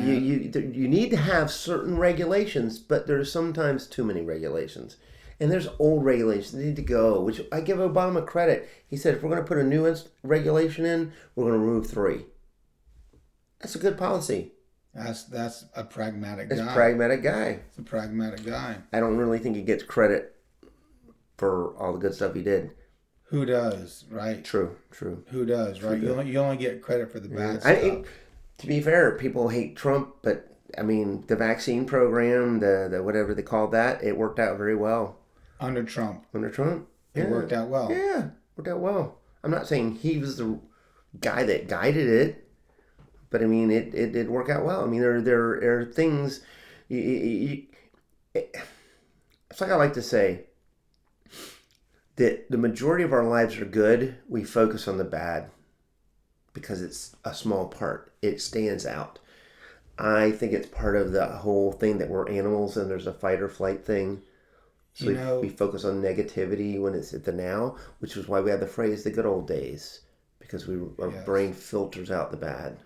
Speaker 2: You need to have certain regulations, but there's sometimes too many regulations. And there's old regulations that need to go, which I give Obama credit. He said, if we're going to put a new regulation in, we're going to remove 3. That's a good policy.
Speaker 3: That's a pragmatic guy.
Speaker 2: It's a pragmatic guy.
Speaker 3: It's a pragmatic guy.
Speaker 2: I don't really think he gets credit for all the good stuff he did.
Speaker 3: Who does, right?
Speaker 2: True.
Speaker 3: Who does, right? You only get credit for the bad stuff.
Speaker 2: To be fair, people hate Trump, but I mean, the vaccine program, the whatever they called that, it worked out very well.
Speaker 3: Under Trump.
Speaker 2: It
Speaker 3: worked out well.
Speaker 2: Yeah, worked out well. I'm not saying he was the guy that guided it, but I mean, it did work out well. I mean, there are things. It's like I like to say that the majority of our lives are good. We focus on the bad because it's a small part. It stands out. I think it's part of the whole thing that we're animals and there's a fight or flight thing. So we focus on negativity when it's at the now, which is why we have the phrase "the good old days," because our brain filters out the bad.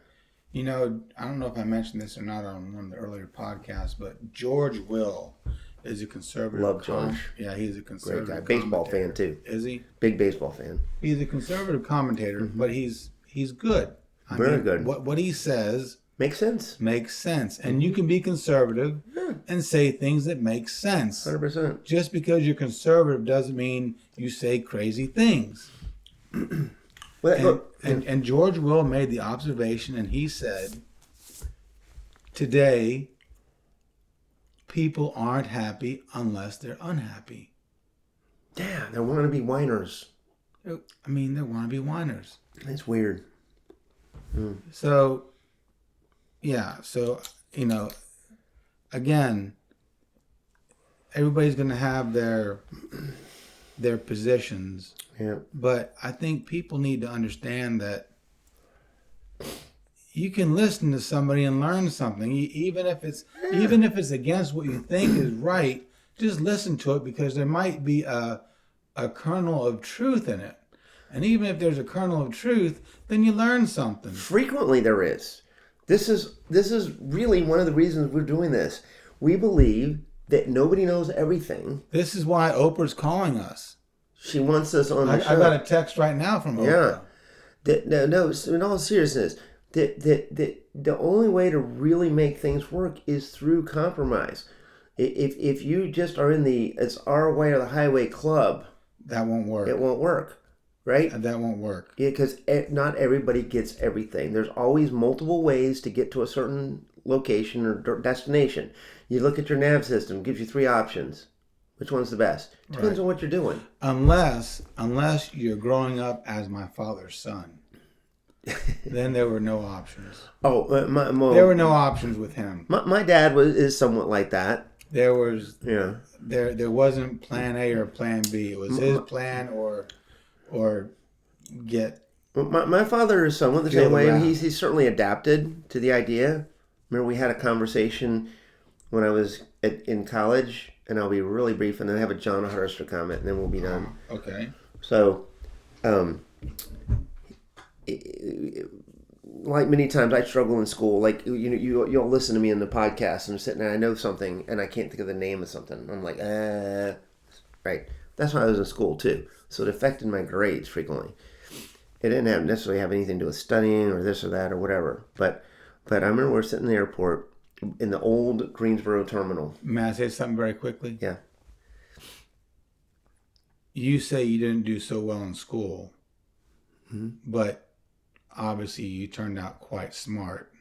Speaker 3: You know, I don't know if I mentioned this or not on one of the earlier podcasts, but George Will is a conservative.
Speaker 2: Love George.
Speaker 3: Yeah, he's a conservative.
Speaker 2: Great guy. Baseball fan too.
Speaker 3: Is he?
Speaker 2: Big baseball fan.
Speaker 3: He's a conservative commentator, but he's good.
Speaker 2: Very good.
Speaker 3: What he says
Speaker 2: makes sense.
Speaker 3: And you can be conservative and say things that make sense.
Speaker 2: 100%.
Speaker 3: Just because you're conservative doesn't mean you say crazy things. And George Will made the observation, and he said, today, people aren't happy unless they're unhappy.
Speaker 2: Yeah, they want to be whiners.
Speaker 3: I mean, they want to be whiners.
Speaker 2: It's weird.
Speaker 3: So, again, everybody's going to have their positions.
Speaker 2: Yeah.
Speaker 3: But I think people need to understand that you can listen to somebody and learn something, even if it's against what you think is right. Just listen to it because there might be a kernel of truth in it. And even if there's a kernel of truth, then you learn something.
Speaker 2: Frequently there is. This is really one of the reasons we're doing this. We believe that nobody knows everything.
Speaker 3: This is why Oprah's calling us.
Speaker 2: She wants us on the show.
Speaker 3: I got a text right now from Oprah.
Speaker 2: Yeah. No, in all seriousness, the only way to really make things work is through compromise. If you just are in it's our way or the highway club,
Speaker 3: that won't work.
Speaker 2: It won't work. Right?
Speaker 3: That won't work.
Speaker 2: Yeah, because not everybody gets everything. There's always multiple ways to get to a certain location or destination. You look at your nav system, gives you 3 options. Which one's the best? Depends on what you're doing.
Speaker 3: Unless you're growing up as my father's son. Then there were no options.
Speaker 2: There
Speaker 3: were no options with him.
Speaker 2: My dad is somewhat like that.
Speaker 3: There wasn't plan A or plan B. It was his plan or get.
Speaker 2: My father is somewhat the same way, and he's certainly adapted to the idea. Remember, we had a conversation when I was in college, and I'll be really brief, and then I have a John Hardister comment, and then we'll be done.
Speaker 3: Okay.
Speaker 2: So, like many times, I struggle in school. Like you'll listen to me in the podcast, and I'm sitting there, I know something, and I can't think of the name of something. I'm like, right. That's why I was in school too. So it affected my grades frequently. It didn't necessarily have anything to do with studying or this or that or whatever. But I remember we were sitting in the airport in the old Greensboro terminal.
Speaker 3: May I say something very quickly?
Speaker 2: Yeah.
Speaker 3: you say you didn't do so well in school, but obviously you turned out quite smart.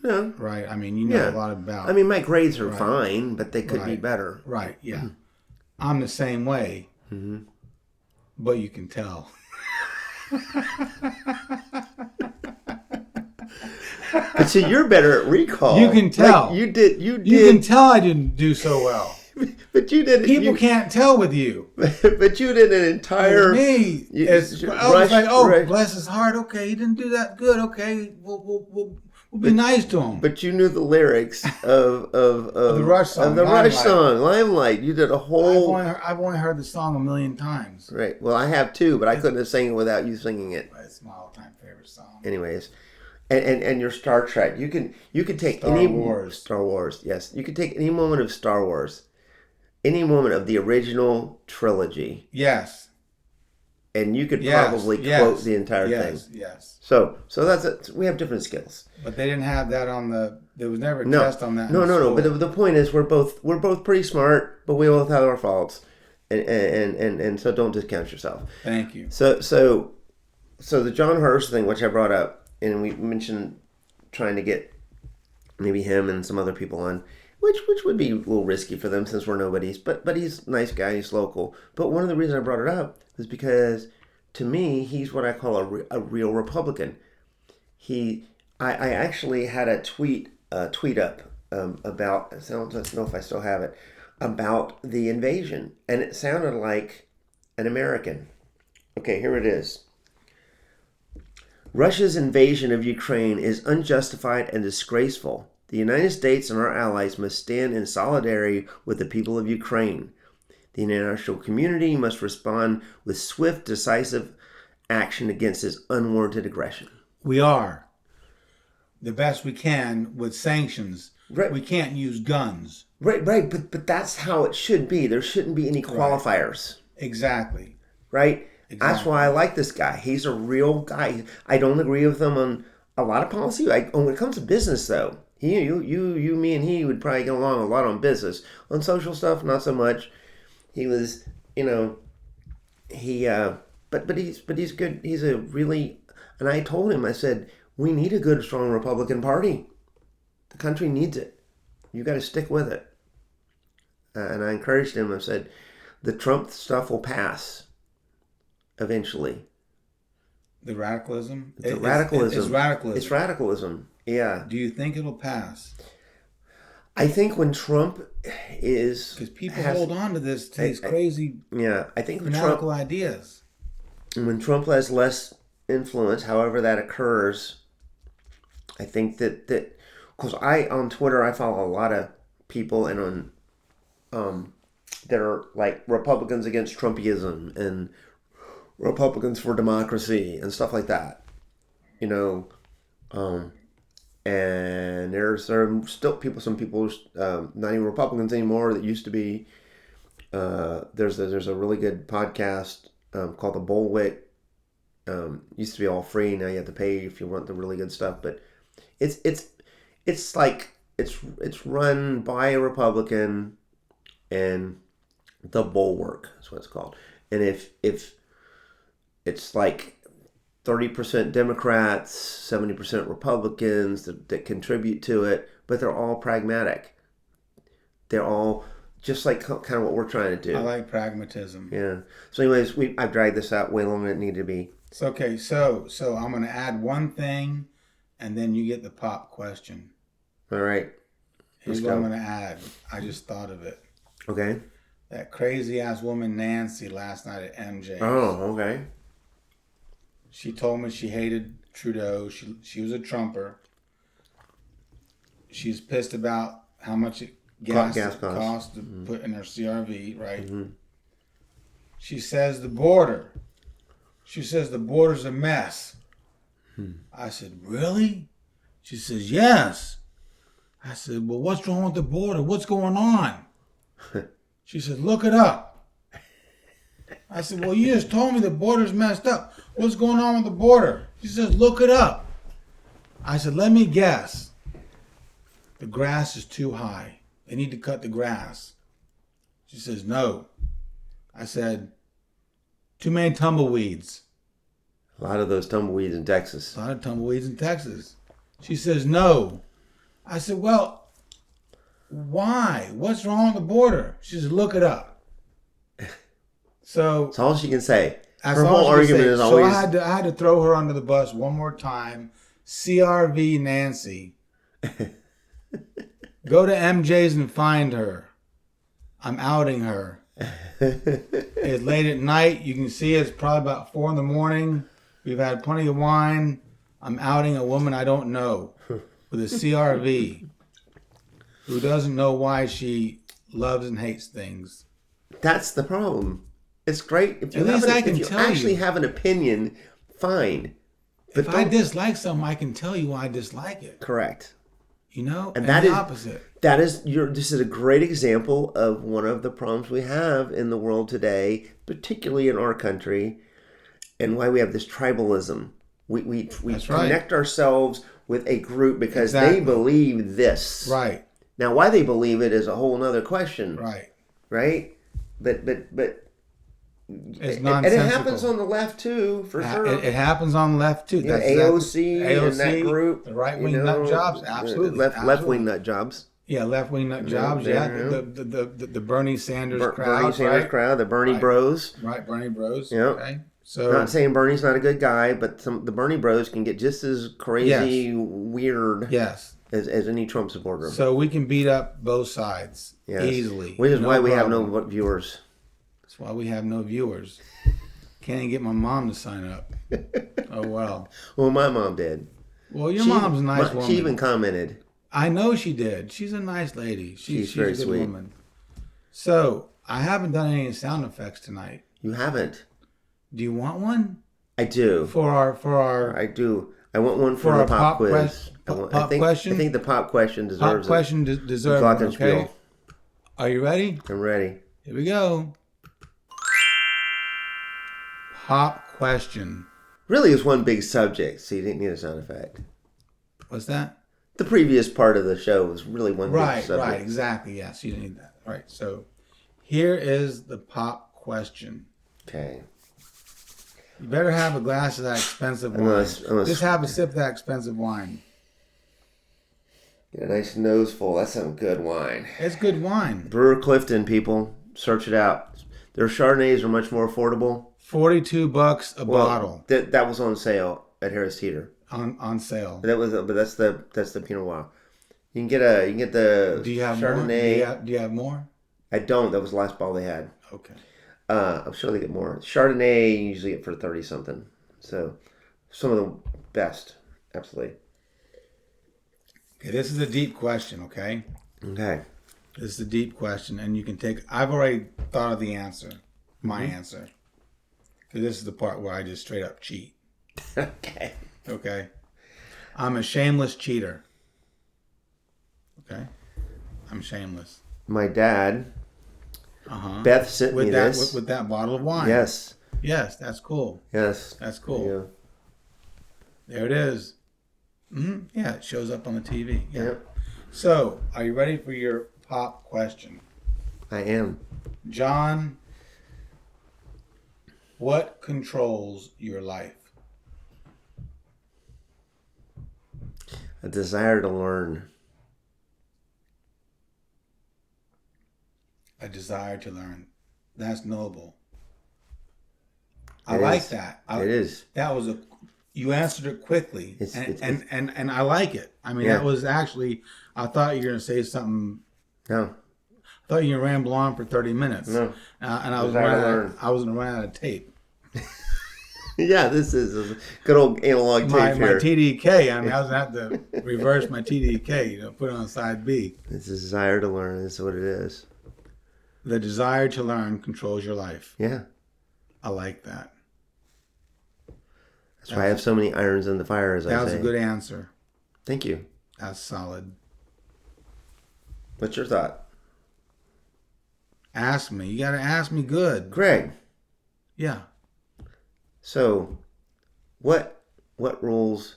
Speaker 2: Yeah.
Speaker 3: Right? I mean, you know a lot about...
Speaker 2: I mean, my grades are fine, but they could be better.
Speaker 3: Right, yeah. I'm the same way, but you can tell.
Speaker 2: But see, you're better at recall.
Speaker 3: You can tell.
Speaker 2: Like, you did.
Speaker 3: You can tell I didn't do so well.
Speaker 2: But you did.
Speaker 3: People can't tell with you.
Speaker 2: But you did an entire...
Speaker 3: With me, it's like, bless his heart. Okay, he didn't do that good. Okay, we'll be nice to him.
Speaker 2: But you knew the lyrics of
Speaker 3: the Rush song.
Speaker 2: Of the Rush song, Limelight. You did a whole...
Speaker 3: I've only heard the song a million times.
Speaker 2: Right. Well, I have too, but I couldn't have sang it without you singing it.
Speaker 3: It's my all-time favorite song.
Speaker 2: Anyways, and your Star Trek. You can take Star Wars. Yes, you could take any moment of Star Wars, any moment of the original trilogy.
Speaker 3: Yes.
Speaker 2: And you could probably quote the entire thing.
Speaker 3: Yes.
Speaker 2: So that's it. We have different skills.
Speaker 3: But they didn't have that on the. There was never a test on that.
Speaker 2: No. But the point is, we're both pretty smart, but we both have our faults, and so don't discount yourself.
Speaker 3: Thank you.
Speaker 2: So the John Hurst thing, which I brought up, and we mentioned trying to get maybe him and some other people on, which would be a little risky for them since we're nobodies. But he's a nice guy. He's local. But one of the reasons I brought it up is because, to me, he's what I call a real Republican. I actually had a tweet up about, I don't know if I still have it, about the invasion, and it sounded like an American. Okay, here it is. Russia's invasion of Ukraine is unjustified and disgraceful. The United States and our allies must stand in solidarity with the people of Ukraine. The international community must respond with swift, decisive action against this unwarranted aggression.
Speaker 3: We are. The best we can with sanctions.
Speaker 2: Right.
Speaker 3: We can't use guns.
Speaker 2: Right, but that's how it should be. There shouldn't be any qualifiers.
Speaker 3: Exactly.
Speaker 2: Right? Exactly. That's why I like this guy. He's a real guy. I don't agree with him on a lot of policy. When it comes to business, though, you, me, and he would probably get along a lot on business. On social stuff, not so much. He was, but he's good. He's a really, and I told him, I said, we need a good, strong Republican Party. The country needs it. You got to stick with it. And I encouraged him. I said, the Trump stuff will pass eventually.
Speaker 3: The radicalism?
Speaker 2: It's radicalism.
Speaker 3: It's radicalism.
Speaker 2: It's radicalism. Yeah.
Speaker 3: Do you think it'll pass?
Speaker 2: I think when Trump is...
Speaker 3: Because people hold on to these crazy
Speaker 2: I think
Speaker 3: fanatical ideas.
Speaker 2: When Trump has less influence, however that occurs, I think that because on Twitter, I follow a lot of people and on that are like Republicans against Trumpism and Republicans for democracy and stuff like that. And there's still some people not even Republicans anymore that used to be. There's a really good podcast called The Bullwhip. Used to be all free. Now you have to pay if you want the really good stuff. But it's like it's run by a Republican, and The Bulwark is what it's called. And if it's like 30% Democrats, 70% Republicans that contribute to it, but they're all pragmatic. They're all just like kind of what we're trying to do.
Speaker 3: I like pragmatism.
Speaker 2: Yeah. So anyways, I've dragged this out way longer than it needed to be.
Speaker 3: So, okay, so I'm going to add one thing, and then you get the pop question.
Speaker 2: All right.
Speaker 3: Here's what I'm going to add. I just thought of it.
Speaker 2: Okay.
Speaker 3: That crazy-ass woman Nancy last night at MJ.
Speaker 2: Oh, okay.
Speaker 3: She told me she hated Trudeau. She was a Trumper. She's pissed about how much gas costs to put in her CRV, right? Mm-hmm. She says the border's a mess. I said, really? She says, yes. I said, well, what's wrong with the border? What's going on? She said, look it up. I said, well, you just told me the border's messed up. What's going on with the border? She says, look it up. I said, let me guess. The grass is too high. They need to cut the grass. She says, no. I said, Too many tumbleweeds.
Speaker 2: A lot of those tumbleweeds in Texas.
Speaker 3: A lot of tumbleweeds in Texas. She says, no. I said, well, why? What's wrong with the border? She says, look it up. So
Speaker 2: That's all she can say.
Speaker 3: that's
Speaker 2: Her
Speaker 3: all
Speaker 2: whole
Speaker 3: she could
Speaker 2: argument
Speaker 3: say.
Speaker 2: is
Speaker 3: So
Speaker 2: always...
Speaker 3: I had to throw her under the bus one more time. CRV Nancy. Go to MJ's and find her. I'm outing her. It's late at night. You can see it's probably about 4 a.m. We've had plenty of wine. I'm outing a woman I don't know with a CRV who doesn't know why she loves and hates things.
Speaker 2: That's the problem. It's great. If you,
Speaker 3: At least I can
Speaker 2: if you
Speaker 3: tell
Speaker 2: actually
Speaker 3: you.
Speaker 2: have an opinion, fine. But
Speaker 3: If I dislike something, I can tell you why I dislike it.
Speaker 2: Correct.
Speaker 3: You know?
Speaker 2: And
Speaker 3: And
Speaker 2: that
Speaker 3: the
Speaker 2: is-
Speaker 3: opposite.
Speaker 2: This is a great example of one of the problems we have in the world today, particularly in our country, and why we have this tribalism. We
Speaker 3: That's right.
Speaker 2: connect ourselves with a group because
Speaker 3: Exactly.
Speaker 2: they believe this.
Speaker 3: Right.
Speaker 2: Now, why they believe it is a whole nother question.
Speaker 3: Right.
Speaker 2: Right? But
Speaker 3: It's
Speaker 2: and
Speaker 3: nonsensical.
Speaker 2: it happens on the left too, for sure.
Speaker 3: It happens on the left too.
Speaker 2: Yeah,
Speaker 3: That's
Speaker 2: AOC and that group,
Speaker 3: the right wing nut jobs, absolutely.
Speaker 2: left wing nut jobs.
Speaker 3: Yeah, left wing nut jobs.
Speaker 2: yeah,
Speaker 3: Yeah, the Bernie Sanders crowd.
Speaker 2: Bernie Sanders
Speaker 3: right?
Speaker 2: crowd, the Bernie
Speaker 3: Right.
Speaker 2: Bros.
Speaker 3: Right, Bernie Bros.
Speaker 2: Yep.
Speaker 3: Okay, so
Speaker 2: Not saying Bernie's not a good guy, but the Bernie Bros can get just as crazy, weird
Speaker 3: yes,
Speaker 2: as any Trump supporter.
Speaker 3: so we can beat up both sides
Speaker 2: Yes.
Speaker 3: easily.
Speaker 2: Which is
Speaker 3: No
Speaker 2: why we have
Speaker 3: problem.
Speaker 2: no viewers.
Speaker 3: That's why we have no viewers. Can't even get my mom to sign up. Oh well.
Speaker 2: Well, my mom did.
Speaker 3: Well, your mom's a nice woman.
Speaker 2: She even commented.
Speaker 3: I know she did. She's a nice lady. She's
Speaker 2: very
Speaker 3: a good
Speaker 2: sweet.
Speaker 3: woman. So I haven't done any sound effects tonight.
Speaker 2: You haven't.
Speaker 3: Do you want one
Speaker 2: I do.
Speaker 3: for our
Speaker 2: I do. I want one
Speaker 3: For
Speaker 2: for the
Speaker 3: our
Speaker 2: pop
Speaker 3: pop
Speaker 2: quiz.
Speaker 3: quest- pop question?
Speaker 2: I think the pop question
Speaker 3: pop
Speaker 2: deserves
Speaker 3: question?
Speaker 2: a
Speaker 3: Deserves one, okay?
Speaker 2: glockenspiel.
Speaker 3: Are you ready?
Speaker 2: I'm ready.
Speaker 3: Here we go. Pop question.
Speaker 2: Really, it's one big subject, so you didn't need a sound effect.
Speaker 3: What's that?
Speaker 2: The previous part of the show was really one big
Speaker 3: Right,
Speaker 2: subject.
Speaker 3: right, exactly. Yes, you didn't need that. Right. So here is the pop question.
Speaker 2: Okay.
Speaker 3: You better have a glass of that expensive wine.
Speaker 2: Unless-
Speaker 3: Just have a sip of that expensive wine.
Speaker 2: Get a nice nose full. That's some good wine.
Speaker 3: It's good wine.
Speaker 2: Brewer Clifton, people. Search it out. Their Chardonnays are much more affordable.
Speaker 3: $42 a bottle
Speaker 2: That was on sale at Harris Teeter.
Speaker 3: on sale.
Speaker 2: But that's the Pinot Noir. You can get the
Speaker 3: Do you have
Speaker 2: Chardonnay.
Speaker 3: more? Do you have more?
Speaker 2: I don't. That was the last bottle they had.
Speaker 3: Okay.
Speaker 2: I'm sure they get more. Chardonnay you usually get for 30 something. So some of the best, absolutely.
Speaker 3: Okay, this is a deep question, okay?
Speaker 2: Okay.
Speaker 3: This is a deep question, and you can take... I've already thought of the answer, my
Speaker 2: Mm-hmm.
Speaker 3: answer. Because this is the part where I just straight up cheat,
Speaker 2: Okay.
Speaker 3: okay? I'm a shameless cheater. Okay? I'm shameless.
Speaker 2: My dad,
Speaker 3: Uh-huh.
Speaker 2: Beth sent me
Speaker 3: With that,
Speaker 2: this.
Speaker 3: with that bottle of wine.
Speaker 2: Yes.
Speaker 3: Yes, that's cool.
Speaker 2: Yes.
Speaker 3: That's cool.
Speaker 2: Yeah.
Speaker 3: There it is. Yeah, it shows up on the TV. Yeah.
Speaker 2: Yep.
Speaker 3: So, are you ready for your pop question?
Speaker 2: I am.
Speaker 3: John, what controls your life?
Speaker 2: A desire to learn.
Speaker 3: A desire to learn. That's noble. I
Speaker 2: It
Speaker 3: like
Speaker 2: is.
Speaker 3: that.
Speaker 2: It is.
Speaker 3: That was you answered it quickly. And I like it. I mean,
Speaker 2: Yeah.
Speaker 3: that was actually, I thought you were going to say something.
Speaker 2: No.
Speaker 3: I thought you were going to ramble on for 30 minutes.
Speaker 2: No.
Speaker 3: And I was
Speaker 2: Desire to
Speaker 3: going
Speaker 2: learn.
Speaker 3: to run out of tape.
Speaker 2: Yeah, this is a good old analog tape
Speaker 3: My
Speaker 2: here.
Speaker 3: TDK, I mean, I was going to have to reverse my TDK, put it on side B.
Speaker 2: It's a desire to learn. That's what it is.
Speaker 3: The desire to learn controls your life.
Speaker 2: Yeah.
Speaker 3: I like that.
Speaker 2: That's why I have so many irons in the fire, as I say.
Speaker 3: That was a good answer.
Speaker 2: Thank you.
Speaker 3: That's solid.
Speaker 2: What's your thought?
Speaker 3: Ask me. You got to ask me good.
Speaker 2: Greg,
Speaker 3: Yeah.
Speaker 2: so what rules...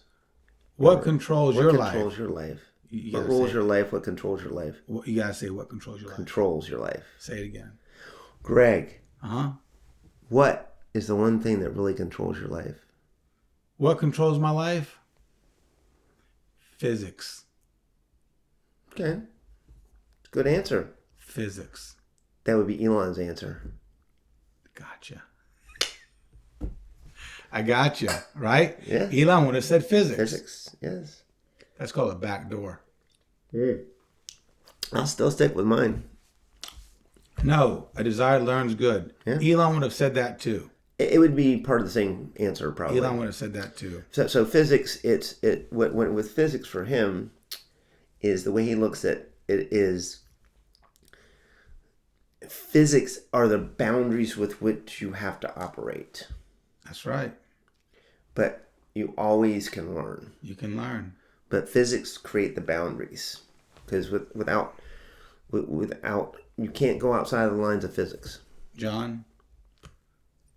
Speaker 3: What controls your
Speaker 2: What
Speaker 3: life?
Speaker 2: controls your life?
Speaker 3: You
Speaker 2: What
Speaker 3: gotta
Speaker 2: rules
Speaker 3: say
Speaker 2: your life? What controls your life?
Speaker 3: You got to say what controls your life.
Speaker 2: Controls your life.
Speaker 3: Say it again.
Speaker 2: Greg,
Speaker 3: Uh-huh.
Speaker 2: what is the one thing that really controls your life?
Speaker 3: What controls my life? Physics.
Speaker 2: Okay. Good answer.
Speaker 3: Physics.
Speaker 2: That would be Elon's answer.
Speaker 3: Gotcha. I gotcha, right?
Speaker 2: Yeah.
Speaker 3: Elon would have said physics.
Speaker 2: Physics, yes.
Speaker 3: That's called a back door.
Speaker 2: I'll still stick with mine.
Speaker 3: No, a desire to learn is good.
Speaker 2: Yeah.
Speaker 3: Elon would have said that too.
Speaker 2: It would be part of the same answer, probably.
Speaker 3: Elon would have said that too.
Speaker 2: So physics, with physics for him, is the way he looks at it is physics are the boundaries with which you have to operate.
Speaker 3: That's right.
Speaker 2: But you always can learn.
Speaker 3: You can learn.
Speaker 2: But physics create the boundaries, because without you can't go outside of the lines of physics.
Speaker 3: John,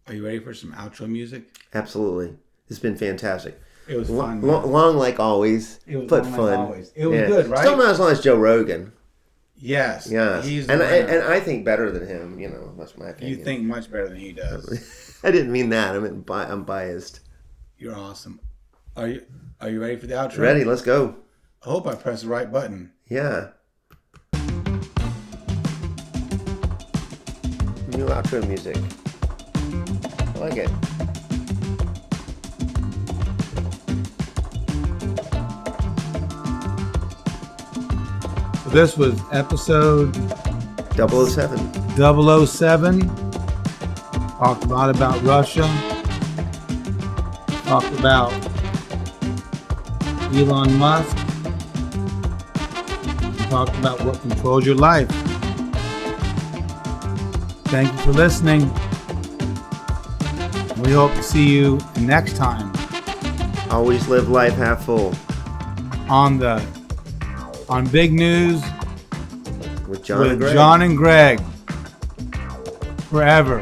Speaker 3: are you ready for some outro music?
Speaker 2: Absolutely. It's been fantastic.
Speaker 3: It was fun.
Speaker 2: Long like always, but
Speaker 3: long
Speaker 2: fun.
Speaker 3: like always. It was good, right?
Speaker 2: Still not as long as Joe Rogan.
Speaker 3: Yes.
Speaker 2: Yes.
Speaker 3: He's
Speaker 2: and I think better than him. That's my opinion.
Speaker 3: You think much better than he does.
Speaker 2: I didn't mean that. I meant I'm biased.
Speaker 3: You're awesome. Are you ready for the outro?
Speaker 2: Ready? Let's go.
Speaker 3: I hope I pressed the right button.
Speaker 2: Yeah. New outro music. I like it.
Speaker 3: This was episode
Speaker 2: 007.
Speaker 3: 007. Talked a lot about Russia. Talked about Elon Musk. Talked about what controls your life. Thank you for listening. We hope to see you next time
Speaker 2: Always live life half full.
Speaker 3: On Big News
Speaker 2: With John and Greg.
Speaker 3: John and Greg. Forever.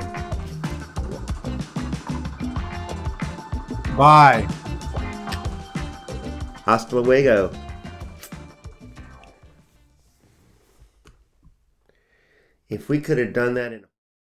Speaker 3: Bye.
Speaker 2: Hasta luego. If we could have done that in